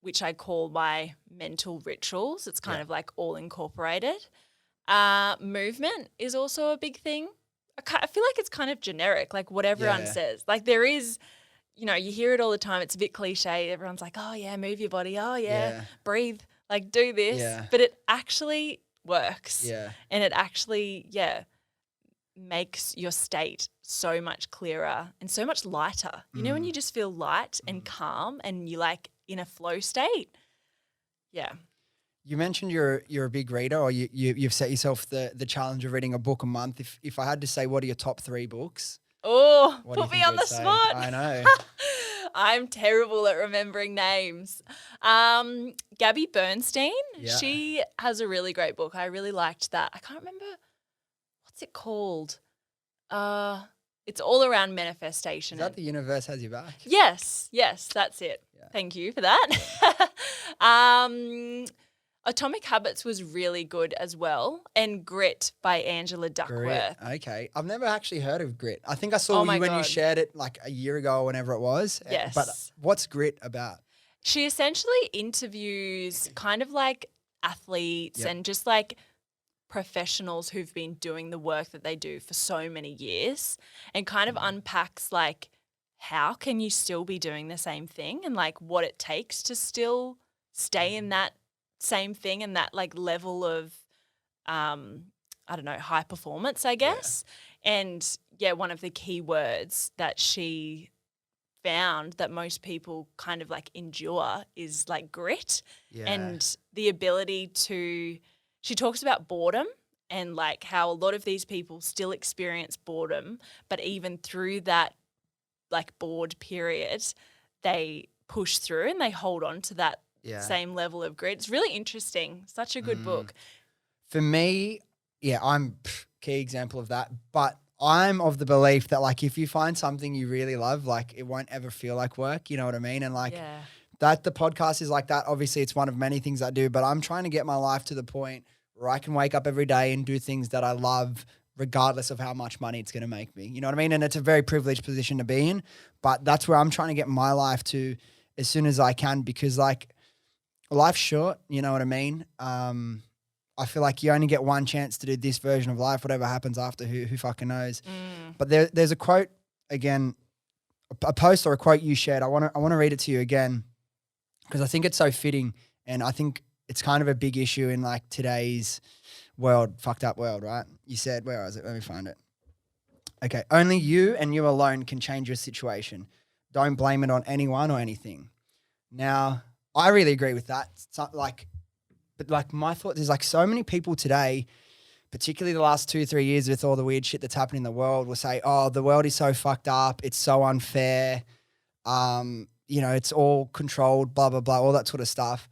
which I call my mental rituals. It's kind of like all incorporated. Movement is also a big thing. I feel like it's kind of generic, like what everyone says. Like there is, you hear it all the time. It's a bit cliche. Everyone's like, oh yeah, move your body. Oh yeah, breathe, like do this. Yeah. But it actually works. Yeah. And it actually, makes your state so much clearer and so much lighter. You know, when you just feel light and calm and you like in a flow state. Yeah. You mentioned you're a big reader, or you've set yourself the challenge of reading a book a month. If I had to say, what are your top 3 books? Oh, put me on the spot. I know. I'm terrible at remembering names. Gabby Bernstein, she has a really great book. I really liked that. I can't remember. What's it called? It's all around manifestation. Is that The Universe Has Your Back? Yes, that's it. Yeah. Thank you for that. Atomic Habits was really good as well, and Grit by Angela Duckworth. Grit. Okay. I've never actually heard of Grit. I think I saw you when you shared it like a year ago or whenever it was. Yes. But what's Grit about? She essentially interviews kind of like athletes and just like professionals who've been doing the work that they do for so many years, and kind of unpacks like how can you still be doing the same thing, and like what it takes to still stay in that same thing and that like level of high performance, I guess. And one of the key words that she found that most people kind of like endure is like grit and the ability to, she talks about boredom and like how a lot of these people still experience boredom, but even through that like bored period, they push through and they hold on to that same level of grit. It's really interesting. Such a good book. For me, I'm key example of that. But I'm of the belief that like if you find something you really love, like it won't ever feel like work. You know what I mean? And like that the podcast is like that. Obviously, it's one of many things I do, but I'm trying to get my life to the point where I can wake up every day and do things that I love regardless of how much money it's going to make me. You know what I mean? And it's a very privileged position to be in, but that's where I'm trying to get my life to as soon as I can, because like life's short, you know what I mean? I feel like you only get one chance to do this version of life. Whatever happens after, who fucking knows? But there's a quote, again, a post or a quote you shared. I want to read it to you again because I think it's so fitting, and I think it's kind of a big issue in like today's fucked up world, right? You said, where is it? Let me find it. Okay. Only you and you alone can change your situation. Don't blame it on anyone or anything. Now, I really agree with that. But my thought is like so many people today, particularly the last 2-3 years with all the weird shit that's happening in the world, will say, oh, the world is so fucked up. It's so unfair. It's all controlled, blah, blah, blah, all that sort of stuff.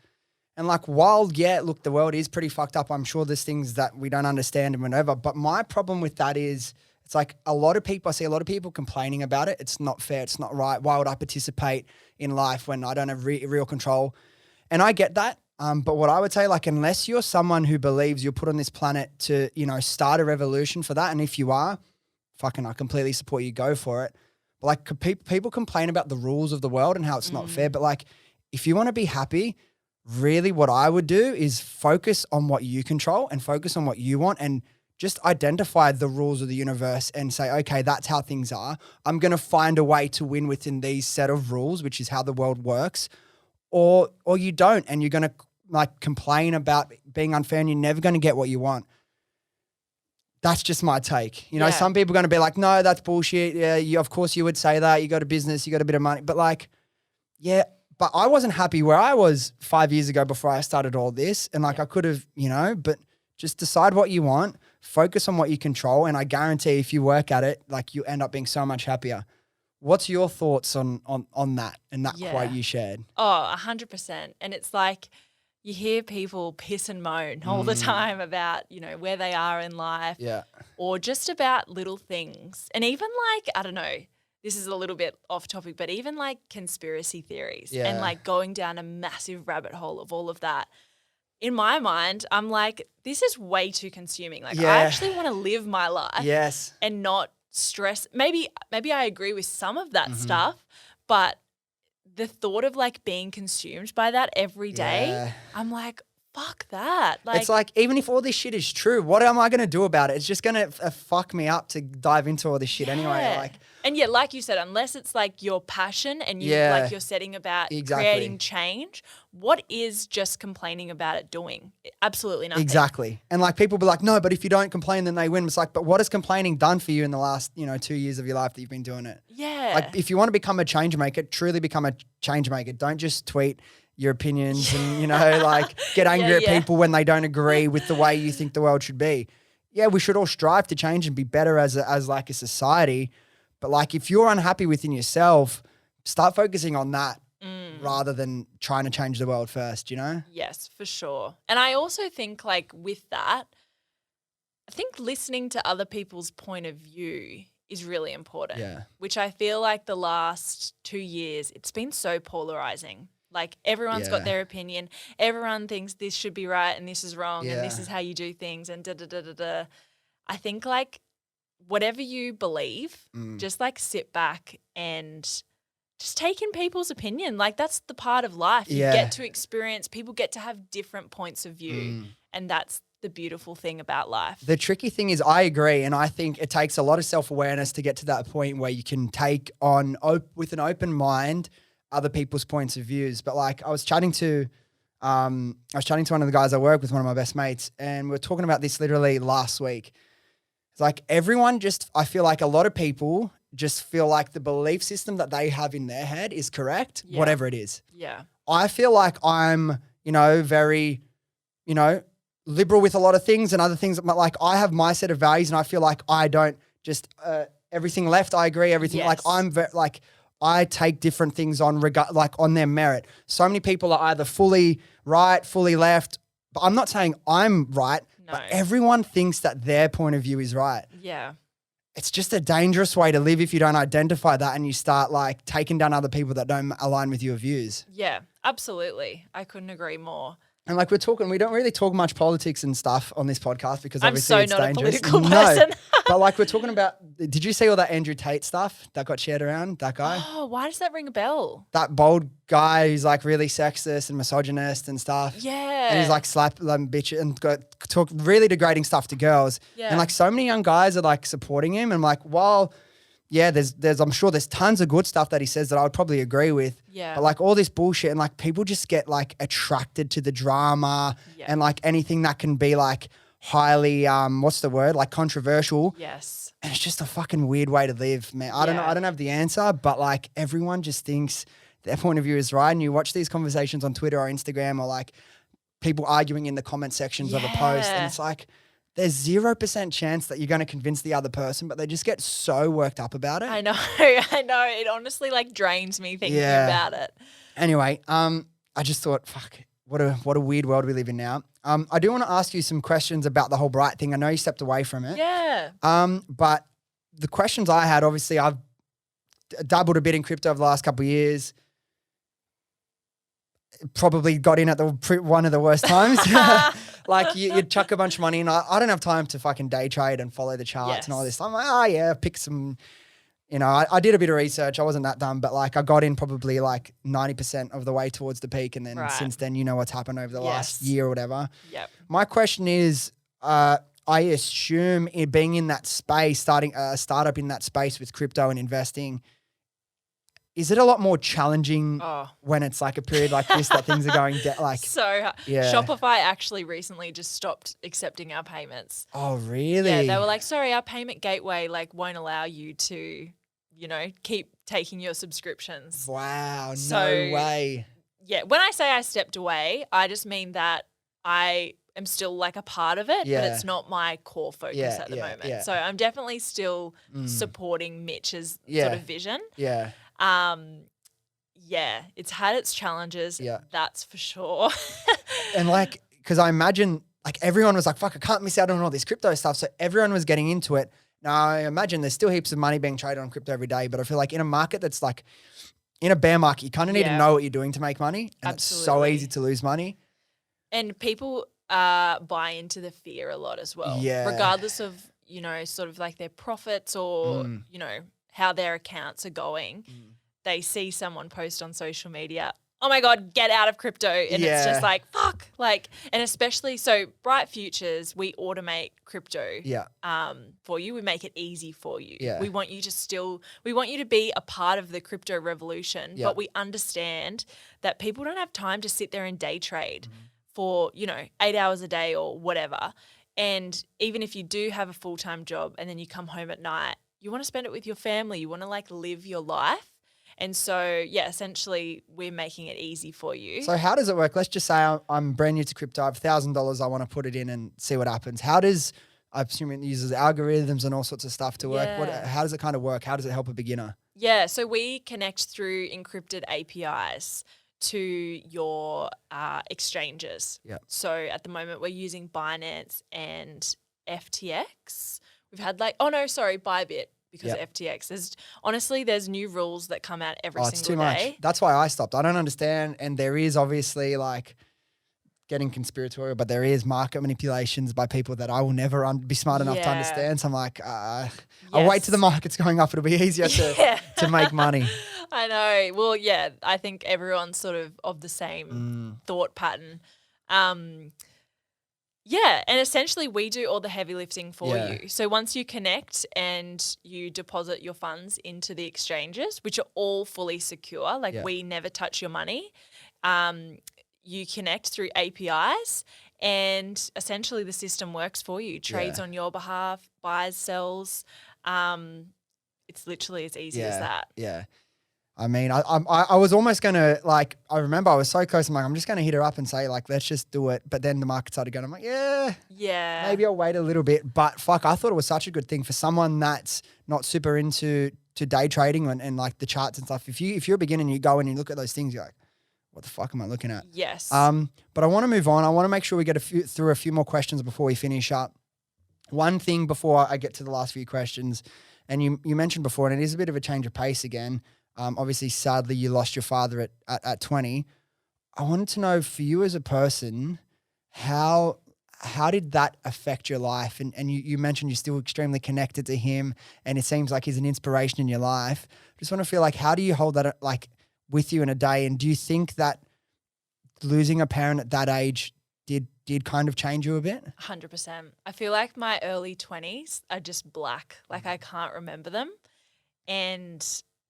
And like, while, look, the world is pretty fucked up. I'm sure there's things that we don't understand and whatever. But my problem with that is it's like I see a lot of people complaining about it. It's not fair. It's not right. Why would I participate in life when I don't have real control? And I get that. But what I would say, like, unless you're someone who believes you're put on this planet to, start a revolution for that. And if you are, I completely support you. Go for it. But like people complain about the rules of the world and how it's not fair. But like, if you want to be happy, really what I would do is focus on what you control and focus on what you want and just identify the rules of the universe and say, okay, that's how things are. I'm going to find a way to win within these set of rules, which is how the world works. Or you don't, and you're going to like complain about being unfair and you're never going to get what you want. That's just my take. Some people are going to be like, no, that's bullshit. Yeah, of course you would say that. You got a business, you got a bit of money. But like, but I wasn't happy where I was 5 years ago before I started all this. And like I could have, but just decide what you want, focus on what you control. And I guarantee if you work at it, like you end up being so much happier. What's your thoughts on that and that quote you shared? Oh, 100%. And it's like you hear people piss and moan all the time about, where they are in life or just about little things. And even like, I don't know, this is a little bit off topic, but even like conspiracy theories and like going down a massive rabbit hole of all of that. In my mind, I'm like, this is way too consuming. Like I actually want to live my life and not stress. Maybe I agree with some of that stuff, but the thought of like being consumed by that every day, I'm like, fuck that. Like, it's like, even if all this shit is true, what am I going to do about it? It's just going to fuck me up to dive into all this shit anyway. Like, and yet, like you said, unless it's like your passion and you're setting about creating change, what is just complaining about it doing? Absolutely nothing. Exactly. And like people be like, no, but if you don't complain, then they win. It's like, but what has complaining done for you in the last, 2 years of your life that you've been doing it? Yeah. Like if you want to become a change maker, truly become a change maker. Don't just tweet your opinions and, like get angry at people when they don't agree with the way you think the world should be. Yeah, we should all strive to change and be better as like a society. But like if you're unhappy within yourself, start focusing on that rather than trying to change the world first, Yes, for sure. And I also think like with that, I think listening to other people's point of view is really important. Yeah. Which I feel like the last 2 years, it's been so polarizing. Like everyone's got their opinion. Everyone thinks this should be right and this is wrong and this is how you do things and da-da-da-da-da. I think like whatever you believe, just like sit back and just take in people's opinion. Like that's the part of life. You get to experience, people get to have different points of view and that's the beautiful thing about life. The tricky thing is I agree, and I think it takes a lot of self-awareness to get to that point where you can take on with an open mind other people's points of views. But like I was chatting to one of the guys I work with, one of my best mates, and we were talking about this literally last week. It's like I feel like a lot of people just feel like the belief system that they have in their head is correct, whatever it is. Yeah. I feel like I'm, very, liberal with a lot of things and other things. Like I have my set of values and I feel like I don't just everything left. I agree. Everything like I'm like I take different things on like on their merit. So many people are either fully right, fully left. But I'm not saying I'm right. No. But everyone thinks that their point of view is right. Yeah. It's just a dangerous way to live if you don't identify that and you start like taking down other people that don't align with your views. Yeah, absolutely. I couldn't agree more. And like we don't really talk much politics and stuff on this podcast because I'm obviously so it's not dangerous. a political person. But like we're talking about, did you see all that Andrew Tate stuff that got shared around, that guy? Oh, why does that ring a bell? That bold guy who's like really sexist and misogynist and stuff. Yeah. And he's like slap them bitch and talk really degrading stuff to girls. Yeah. And like so many young guys are like supporting him. And like, while there's I'm sure there's tons of good stuff that he says that I would probably agree with. Yeah. But like all this bullshit and like people just get like attracted to the drama and like anything that can be like highly what's the word? Like controversial. Yes. And it's just a fucking weird way to live, man. I don't know. I don't have the answer, but like everyone just thinks their point of view is right. And you watch these conversations on Twitter or Instagram or like people arguing in the comment sections of a post. And it's like, there's 0% chance that you're going to convince the other person, but they just get so worked up about it. I know. It honestly like drains me thinking about it. Anyway, I just thought, fuck, what a weird world we live in now. I do want to ask you some questions about the whole Bright thing. I know you stepped away from it. Yeah. But the questions I had, obviously, I've dabbled a bit in crypto over the last couple of years. Probably got in at one of the worst times. Like you'd chuck a bunch of money in. I don't have time to fucking day trade and follow the charts and all this. I'm like, pick some, I did a bit of research. I wasn't that dumb, but like I got in probably like 90% of the way towards the peak. And then since then, what's happened over the last year or whatever. Yep. My question is, I assume being in that space, starting a startup in that space with crypto and investing, is it a lot more challenging when it's like a period like this that things are going like? So Shopify actually recently just stopped accepting our payments. Oh, really? Yeah, they were like, sorry, our payment gateway like won't allow you to, keep taking your subscriptions. Wow, no way. Yeah, when I say I stepped away, I just mean that I am still like a part of it, but it's not my core focus at the moment. Yeah. So I'm definitely still supporting Mitch's sort of vision. Yeah. It's had its challenges. Yeah. That's for sure. And like, because I imagine like everyone was like, fuck, I can't miss out on all this crypto stuff. So everyone was getting into it. Now I imagine there's still heaps of money being traded on crypto every day, but I feel like in a market that's like, in a bear market, you kind of need to know what you're doing to make money. And it's so easy to lose money. And people buy into the fear a lot as well. Yeah. Regardless of, sort of like their profits or, how their accounts are going. They see someone post on social media, oh my God, get out of crypto. And it's just like, fuck. Like, and especially, so Bright Futures, we automate crypto for you. We make it easy for you. Yeah. We want you to be a part of the crypto revolution, but we understand that people don't have time to sit there and day trade for, 8 hours a day or whatever. And even if you do have a full-time job and then you come home at night, you want to spend it with your family. You want to like live your life. And so, essentially we're making it easy for you. So how does it work? Let's just say I'm brand new to crypto. I have $1,000. I want to put it in and see what happens. I assume it uses algorithms and all sorts of stuff to work. How does it kind of work? How does it help a beginner? Yeah. So we connect through encrypted APIs to your exchanges. Yeah. So at the moment we're using Binance and FTX. We've had Bybit because of FTX. There's new rules that come out every single day. It's too much. That's why I stopped. I don't understand. And there is obviously like getting conspiratorial, but there is market manipulations by people that I will never be smart enough to understand. So I'm like, I'll wait till the market's going up. It'll be easier to make money. I know. Well, I think everyone's sort of the same thought pattern. And essentially we do all the heavy lifting for you. So once you connect and you deposit your funds into the exchanges, which are all fully secure, we never touch your money, you connect through APIs and essentially the system works for you, trades on your behalf, buys, sells. It's literally as easy as that. Yeah. I mean, I was almost going to like, I remember I was so close. I'm like, I'm just going to hit her up and say like, let's just do it. But then the market started going, I'm like, Yeah. maybe I'll wait a little bit. But fuck, I thought it was such a good thing for someone that's not super into day trading and like the charts and stuff. If you're a beginner and you go and you look at those things, you're like, what the fuck am I looking at? Yes. But I want to move on. I want to make sure we get through a few more questions before we finish up. One thing before I get to the last few questions, and you mentioned before, and it is a bit of a change of pace again. Obviously, sadly, you lost your father at 20. I wanted to know for you as a person, how did that affect your life? And you mentioned you're still extremely connected to him, and it seems like he's an inspiration in your life. Just want to feel like, how do you hold that like with you in a day? And do you think that losing a parent at that age did kind of change you a bit? 100%. I feel like my early 20s are just black. Like I can't remember them. And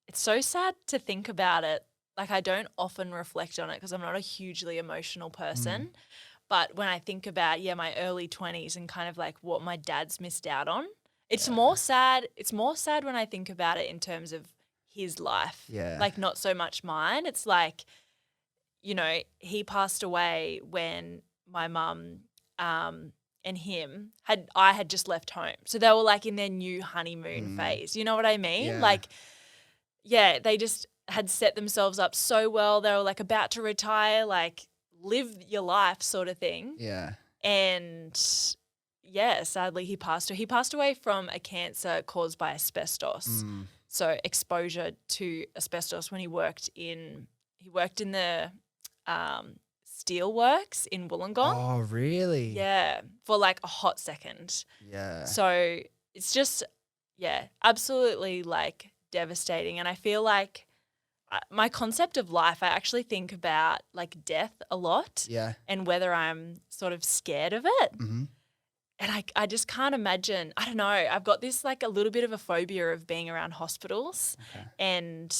it's so sad to think about it. Like I don't often reflect on it because I'm not a hugely emotional person. But when I think about, my early 20s and kind of like what my dad's missed out on, it's more sad. It's more sad when I think about it in terms of his life. Yeah. Like not so much mine. It's like, he passed away when my mum and him I had just left home. So they were like in their new honeymoon phase. You know what I mean? Yeah. Like, they just had set themselves up so well. They were like about to retire, like live your life sort of thing. Yeah. And sadly he passed away. He passed away from a cancer caused by asbestos. So exposure to asbestos when he worked in the steel works in Wollongong. Oh, really? Yeah, for like a hot second. Yeah. So it's just, absolutely like devastating. And I feel like my concept of life, I actually think about like death a lot. Yeah. And whether I'm sort of scared of it. Mm-hmm. And I just can't imagine, I don't know, I've got this like a little bit of a phobia of being around hospitals and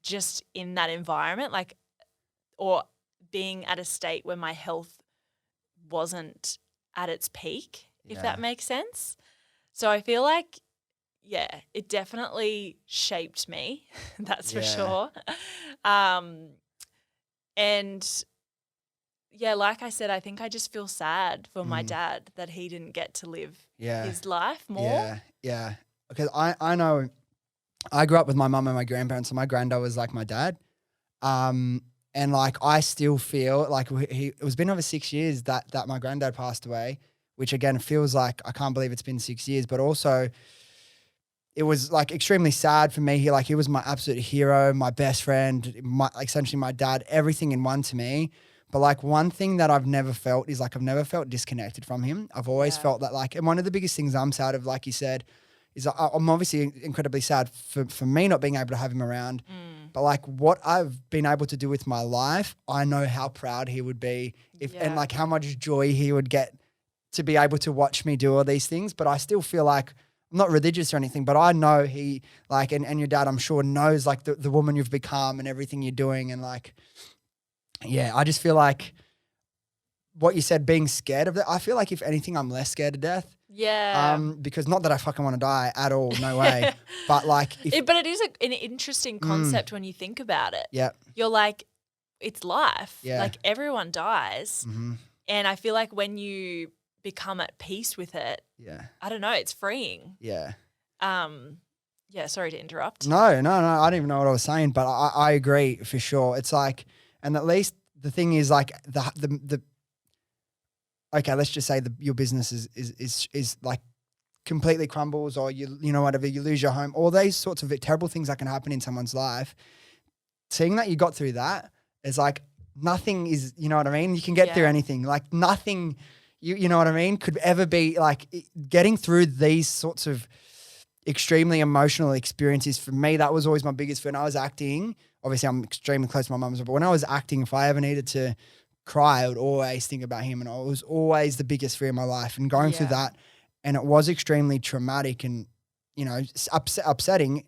just in that environment, like, or being at a state where my health wasn't at its peak, if that makes sense. So I feel like, it definitely shaped me, that's for sure. And like I said, I think I just feel sad for my dad that he didn't get to live his life more. Yeah. Because I know I grew up with my mum and my grandparents, so my granddad was like my dad. And like I still feel like it was been over 6 years that my granddad passed away, which again feels like I can't believe it's been 6 years, but also it was like extremely sad for me. He was my absolute hero, my best friend, essentially my dad, everything in one to me. But like one thing that I've never felt is like I've never felt disconnected from him. I've always felt that like, and one of the biggest things I'm sad of, like you said, is I'm obviously incredibly sad for me not being able to have him around. But like what I've been able to do with my life, I know how proud he would be and like how much joy he would get to be able to watch me do all these things. But I still feel like I'm not religious or anything, but I know he like, and your dad, I'm sure, knows like the woman you've become and everything you're doing. And like, I just feel like what you said, being scared of that. I feel like if anything, I'm less scared of death. Yeah. Because not that I fucking want to die at all, no way. But like, but it is an interesting concept when you think about it. Yeah. You're like, it's life. Yeah. Like everyone dies. Mm-hmm. And I feel like when you become at peace with it, I don't know, it's freeing. Yeah. Sorry to interrupt. No, I don't even know what I was saying, but I agree for sure. It's like, and at least the thing is like the okay, let's just say your business is like completely crumbles, or you know whatever, you lose your home, all these sorts of terrible things that can happen in someone's life. Seeing that you got through that is like nothing is, you know what I mean? You can get through anything. Like nothing, you know what I mean, could ever be like getting through these sorts of extremely emotional experiences. For me, that was always my biggest fear. When I was acting, obviously I'm extremely close to my mum, but when I was acting, if I ever needed to cry, I would always think about him, and it was always the biggest fear in my life. And going through that, and it was extremely traumatic and, you know, upsetting,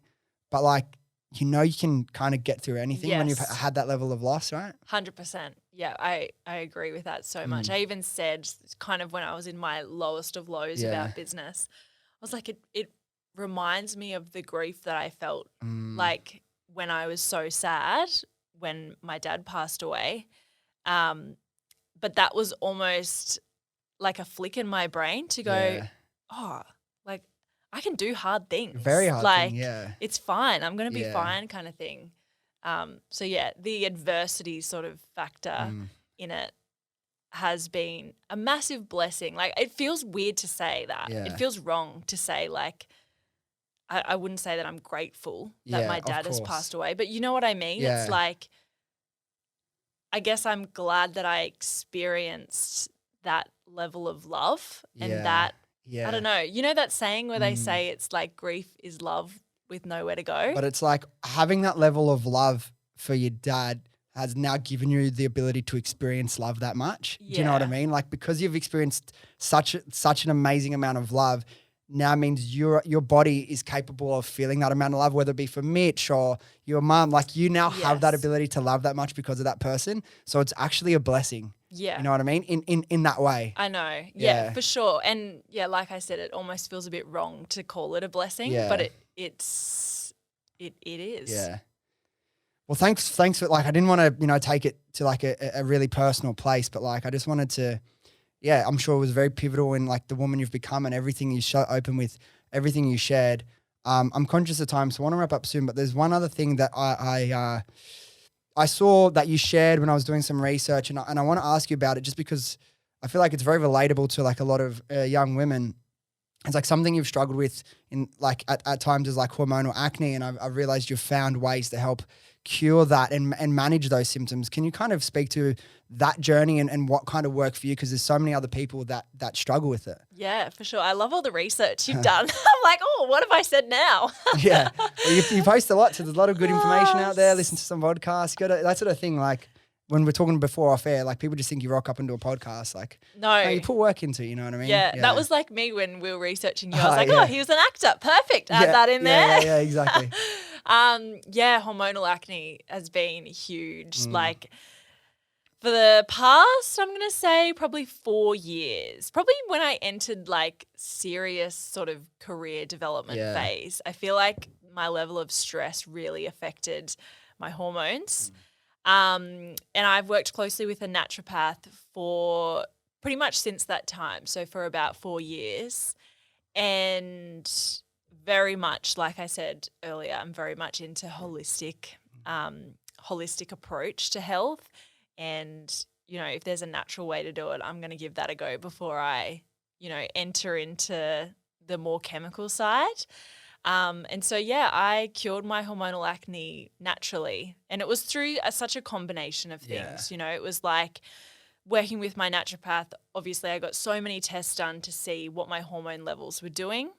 but like, you know, you can kind of get through anything when you've had that level of loss, right? 100%. Yeah, I agree with that so much. I even said kind of when I was in my lowest of lows about business, I was like, it reminds me of the grief that I felt like when I was so sad when my dad passed away. But that was almost like a flick in my brain to go, Yeah. oh, like I can do hard things. Very hard like, thing, yeah. It's fine. I'm going to be Yeah. fine kind of thing. So, yeah, the adversity sort of factor in it has been a massive blessing. Like, it feels weird to say that. Yeah. It feels wrong to say, like, I wouldn't say that I'm grateful that my dad has passed away. But you know what I mean? Yeah. It's like, I guess I'm glad that I experienced that level of love and that, I don't know, you know that saying where they say it's like grief is love with nowhere to go? But it's like having that level of love for your dad has now given you the ability to experience love that much. Do you know what I mean? Like because you've experienced such an amazing amount of love, now means your body is capable of feeling that amount of love, whether it be for Mitch or your mum. Like you now have that ability to love that much because of that person. So it's actually a blessing. Yeah. You know what I mean? In that way. I know. Yeah, for sure. And yeah, like I said, it almost feels a bit wrong to call it a blessing, but it is. Yeah. Well, thanks for like, I didn't want to, take it to like a really personal place, but like, I just wanted to, I'm sure it was very pivotal in like the woman you've become and everything you open with, everything you shared. I'm conscious of time, so I want to wrap up soon, but there's one other thing that I saw that you shared when I was doing some research, and I want to ask you about it just because I feel like it's very relatable to like a lot of young women. It's like something you've struggled with in like at times is like hormonal acne, and I've realized you've found ways to help cure that and manage those symptoms. Can you kind of speak to that journey and what kind of worked for you? Because there's so many other people that struggle with it. Yeah, for sure. I love all the research you've done. I'm like, oh, what have I said now? Yeah. Well, you post a lot, so there's a lot of good information out there. Listen to some podcasts. That sort of thing. Like when we're talking before off air, like people just think you rock up into a podcast. Like, no, you put work into it, you know what I mean? Yeah, that was like me when we were researching you. I was like, oh, he was an actor. Perfect. Add that in there. Yeah, exactly. Hormonal acne has been huge. Like for the past, I'm going to say probably 4 years, probably when I entered like serious sort of career development phase, I feel like my level of stress really affected my hormones. And I've worked closely with a naturopath for pretty much since that time. So for about 4 years, and very much, like I said earlier, I'm very much into holistic approach to health. And, if there's a natural way to do it, I'm going to give that a go before I, enter into the more chemical side. And so, I cured my hormonal acne naturally. And it was through such a combination of things. It was like working with my naturopath. Obviously, I got so many tests done to see what my hormone levels were doing.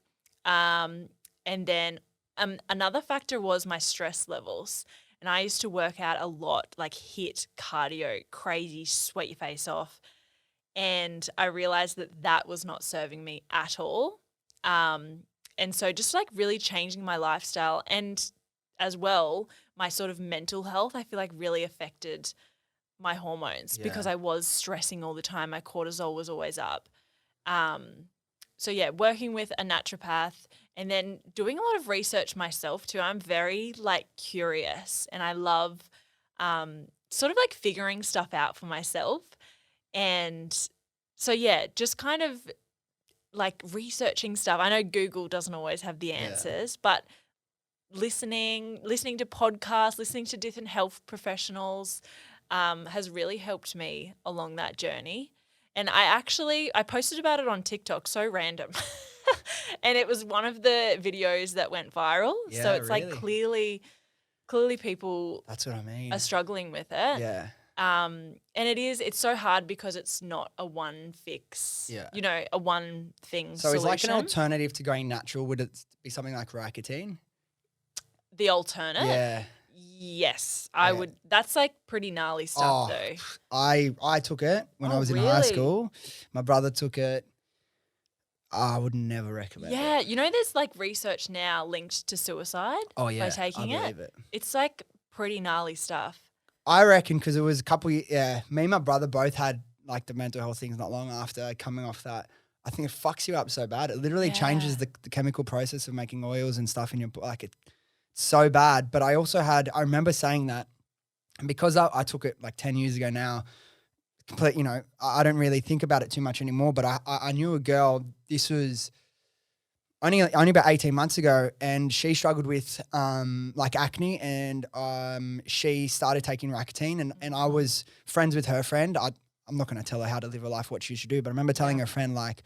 And then another factor was my stress levels. And I used to work out a lot, like hit cardio, crazy, sweat your face off. And I realized that was not serving me at all. And so just like really changing my lifestyle and as well, my sort of mental health, I feel like really affected my hormones because I was stressing all the time. My cortisol was always up. Working with a naturopath and then doing a lot of research myself too. I'm very like curious and I love sort of like figuring stuff out for myself. And so, just kind of like researching stuff. I know Google doesn't always have the answers, but listening to podcasts, listening to different health professionals has really helped me along that journey. And I posted about it on TikTok, so random. And it was one of the videos that went viral. Yeah, so it's really? like clearly people That's what I mean. are struggling with it. Yeah. And it's so hard because it's not a one fix, a one thing So solution. it's like an alternative to going natural. Would it be something like Roaccutane? The alternate? Yeah. Yes, I would. That's like pretty gnarly stuff though. I took it when I was in high school. My brother took it. I would never recommend it. Yeah, there's like research now linked to suicide by taking I believe it. It's like pretty gnarly stuff. I reckon because it was a couple me and my brother both had like the mental health things not long after coming off that. I think it fucks you up so bad. It literally changes the chemical process of making oils and stuff in your like so bad. But I remember saying that, and because I took it like 10 years ago now, I don't really think about it too much anymore. But I knew a girl, this was only about 18 months ago, and she struggled with like acne, and she started taking Roaccutane, and I was friends with her friend. I'm not going to tell her how to live her life, what she should do, but I remember telling her friend, like,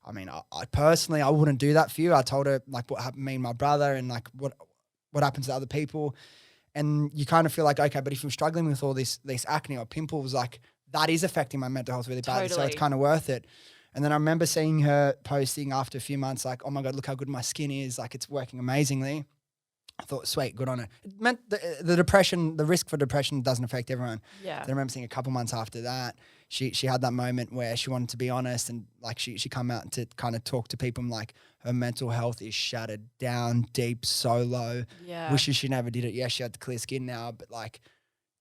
I mean, I personally, I wouldn't do that for you. I told her like what happened to me and my brother, and like what happens to other people. And you kind of feel like, okay, but if I'm struggling with all this acne or pimples, like that is affecting my mental health really badly. So it's kind of worth it. And then I remember seeing her posting after a few months, like, oh my God, look how good my skin is. Like, it's working amazingly. I thought, sweet, good on her. It meant the depression, the risk for depression doesn't affect everyone. Yeah. Then I remember seeing a couple months after that, she had that moment where she wanted to be honest, and like she come out to kind of talk to people, and like her mental health is shattered down deep, so low. Yeah. Wishes she never did it. Yeah, she had the clear skin now, but like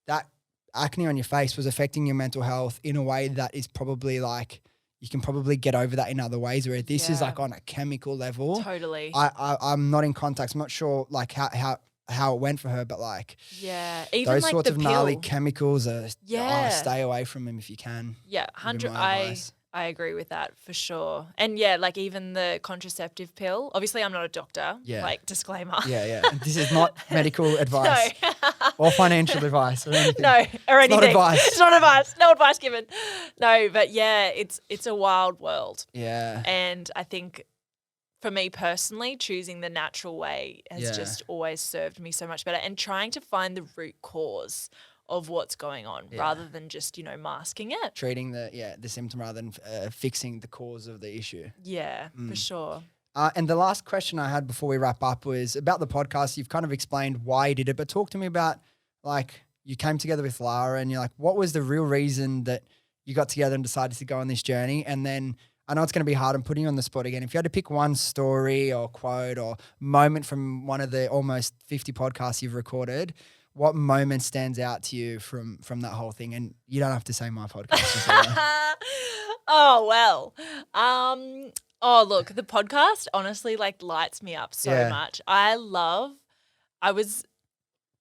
that acne on your face was affecting your mental health in a way that is probably like, you can probably get over that in other ways, where this is like on a chemical level. Totally. I'm not in contact. I'm not sure like how it went for her, but like even those like sorts the of gnarly pill. chemicals are stay away from them if you can. Yeah, 100. I agree with that for sure. And yeah, like even the contraceptive pill. Obviously, I'm not a doctor. Yeah. Like disclaimer. Yeah. This is not medical advice No. or financial advice or anything. No, or anything. It's not advice. It's not advice. No advice given. No, but yeah, it's a wild world. Yeah. And I think for me personally, choosing the natural way has just always served me so much better, and trying to find the root cause of what's going on rather than just, masking it. Treating the symptom rather than fixing the cause of the issue. Yeah, for sure. And the last question I had before we wrap up was about the podcast. You've kind of explained why you did it, but talk to me about, like, you came together with Lara, and you're like, what was the real reason that you got together and decided to go on this journey? And then I know it's going to be hard. I'm putting you on the spot again. If you had to pick one story or quote or moment from one of the almost 50 podcasts you've recorded, what moment stands out to you from that whole thing? And you don't have to say my podcast. Oh, well. Look, the podcast honestly like lights me up so much. I was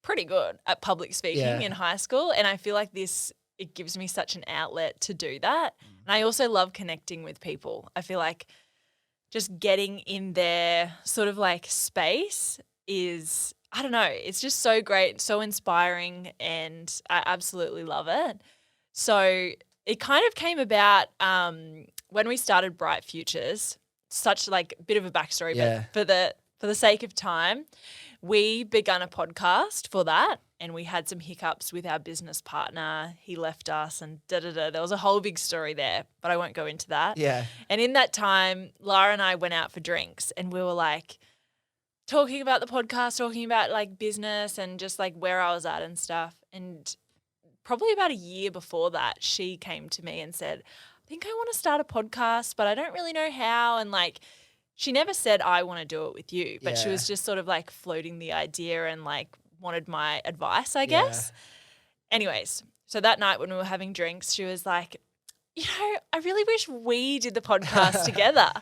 pretty good at public speaking in high school, and I feel like it gives me such an outlet to do that. And I also love connecting with people. I feel like just getting in their sort of like space is, I don't know, it's just so great, so inspiring, and I absolutely love it. So it kind of came about when we started Bright Futures, such like a bit of a backstory, but for the sake of time, we begun a podcast for that, and we had some hiccups with our business partner. He left us and There was a whole big story there, but I won't go into that. Yeah. And in that time, Lara and I went out for drinks, and we were like talking about the podcast, talking about like business and just like where I was at and stuff. And probably about a year before that, she came to me and said, I think I want to start a podcast, but I don't really know how. And like, she never said, I want to do it with you, but she was just sort of like floating the idea and like wanted my advice, I guess. Anyways, so that night when we were having drinks, she was like, I really wish we did the podcast together.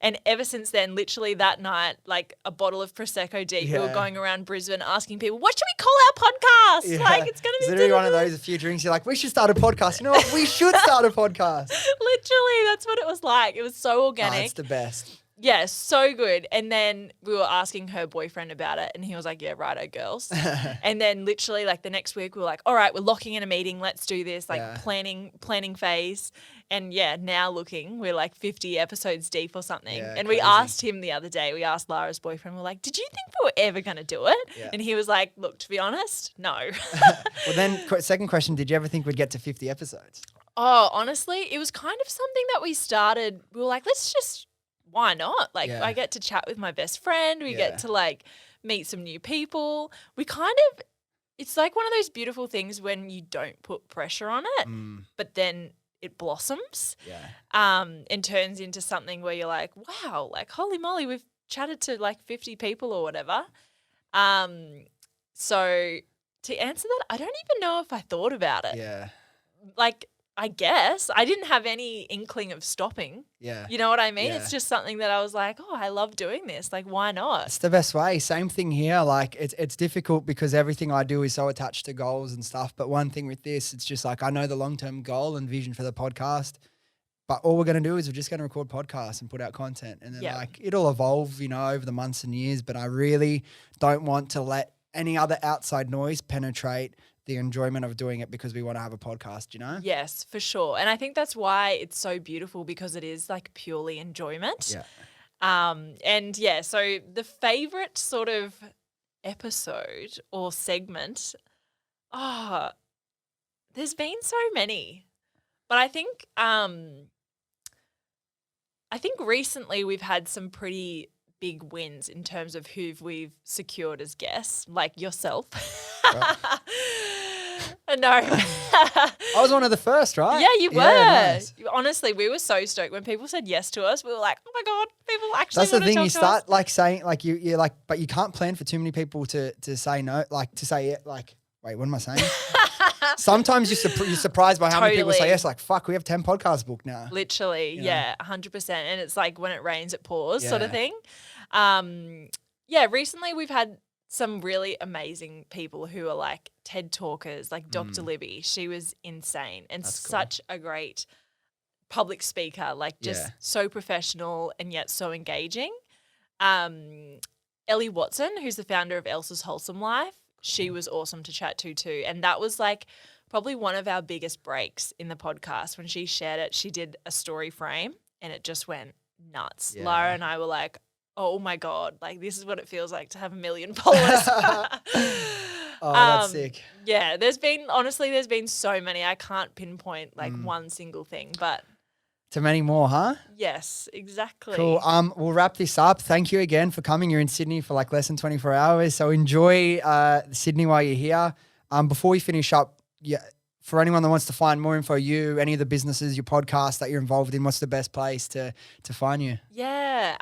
And ever since then, literally that night, like a bottle of Prosecco deep, we were going around Brisbane asking people, what should we call our podcast? Yeah. Like, it's going to be literally one of those, a few drinks, you're like, we should start a podcast. You know what? We should start a podcast. Literally, that's what it was like. It was so organic. It's the best. Yes, so good. And then we were asking her boyfriend about it, and he was like, yeah, righto, girls. And then literally like the next week we were like, all right, we're locking in a meeting. Let's do this, like planning phase. And now we're like 50 episodes deep or something. Yeah, and crazy. we asked him the other day, we asked Lara's boyfriend, we're like, did you think we were ever going to do it? Yeah. And he was like, look, to be honest, no. Well, then second question, did you ever think we'd get to 50 episodes? Oh, honestly, it was kind of something that we started. We were like, why not? Like, I get to chat with my best friend. We get to like meet some new people. It's like one of those beautiful things when you don't put pressure on it, but then it blossoms and turns into something where you're like, wow, like holy moly, we've chatted to like 50 people or whatever. So to answer that, I don't even know if I thought about it. Yeah. Like, I guess I didn't have any inkling of stopping. Yeah. You know what I mean? Yeah. It's just something that I was like, oh, I love doing this. Like, why not? It's the best way. Same thing here. Like it's difficult because everything I do is so attached to goals and stuff. But one thing with this, it's just like I know the long-term goal and vision for the podcast. But all we're going to do is we're just going to record podcasts and put out content. And then like it'll evolve, you know, over the months and years. But I really don't want to let any other outside noise penetrate the enjoyment of doing it because we want to have a podcast, you know? Yes, for sure. And I think that's why it's so beautiful because it is like purely enjoyment. Yeah. And yeah, so the favorite sort of episode or segment, there's been so many. But I think recently we've had some pretty big wins in terms of who we've secured as guests, like yourself. Right. No. I was one of the first, right? Yeah, you were. Yeah, nice. Honestly, we were so stoked when people said yes to us. We were like, oh my God, people actually That's the want to thing. talk You to start us. like saying like you're like, but you can't plan for too many people to say no, like to say it. Like, wait, what am I saying? Sometimes you're surprised by how many people say Totally. yes. Like, fuck, we have 10 podcasts booked now. Literally, You know? yeah, 100%. And it's like when it rains, it pours sort of Yeah. thing. Yeah, recently we've had some really amazing people who are like TED talkers, like Dr. Libby. She was insane and That's cool. such a great public speaker, like just so professional and yet so engaging. Ellie Watson, who's the founder of Elsa's Wholesome Life, she was awesome to chat to too. And that was like probably one of our biggest breaks in the podcast. When she shared it, she did a story frame and it just went nuts. Yeah. Lara and I were like, oh my God, like this is what it feels like to have 1 million followers. Oh, that's sick. Yeah, there's been so many. I can't pinpoint like one single thing, but Too many more, huh? yes, exactly. Cool. We'll wrap this up. Thank you again for coming. You're in Sydney for like less than 24 hours. So enjoy Sydney while you're here. Before we finish up, for anyone that wants to find more info, any of the businesses, your podcast that you're involved in, what's the best place to find you? Yeah.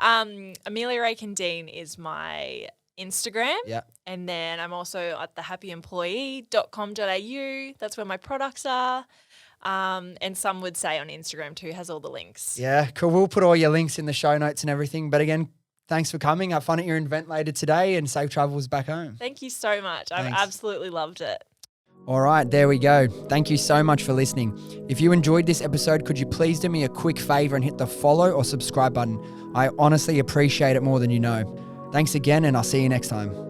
Amelia Dean is my Instagram. Yeah. And then I'm also at thehappyemployee.com.au. That's where my products are. And some would say on Instagram too, has all the links. Yeah, cool. We'll put all your links in the show notes and everything. But again, thanks for coming. Have fun at your event later today and safe travels back home. Thank you so much. I've Thanks. absolutely loved it. All right, there we go. Thank you so much for listening. If you enjoyed this episode, could you please do me a quick favor and hit the follow or subscribe button? I honestly appreciate it more than you know. Thanks again, and I'll see you next time.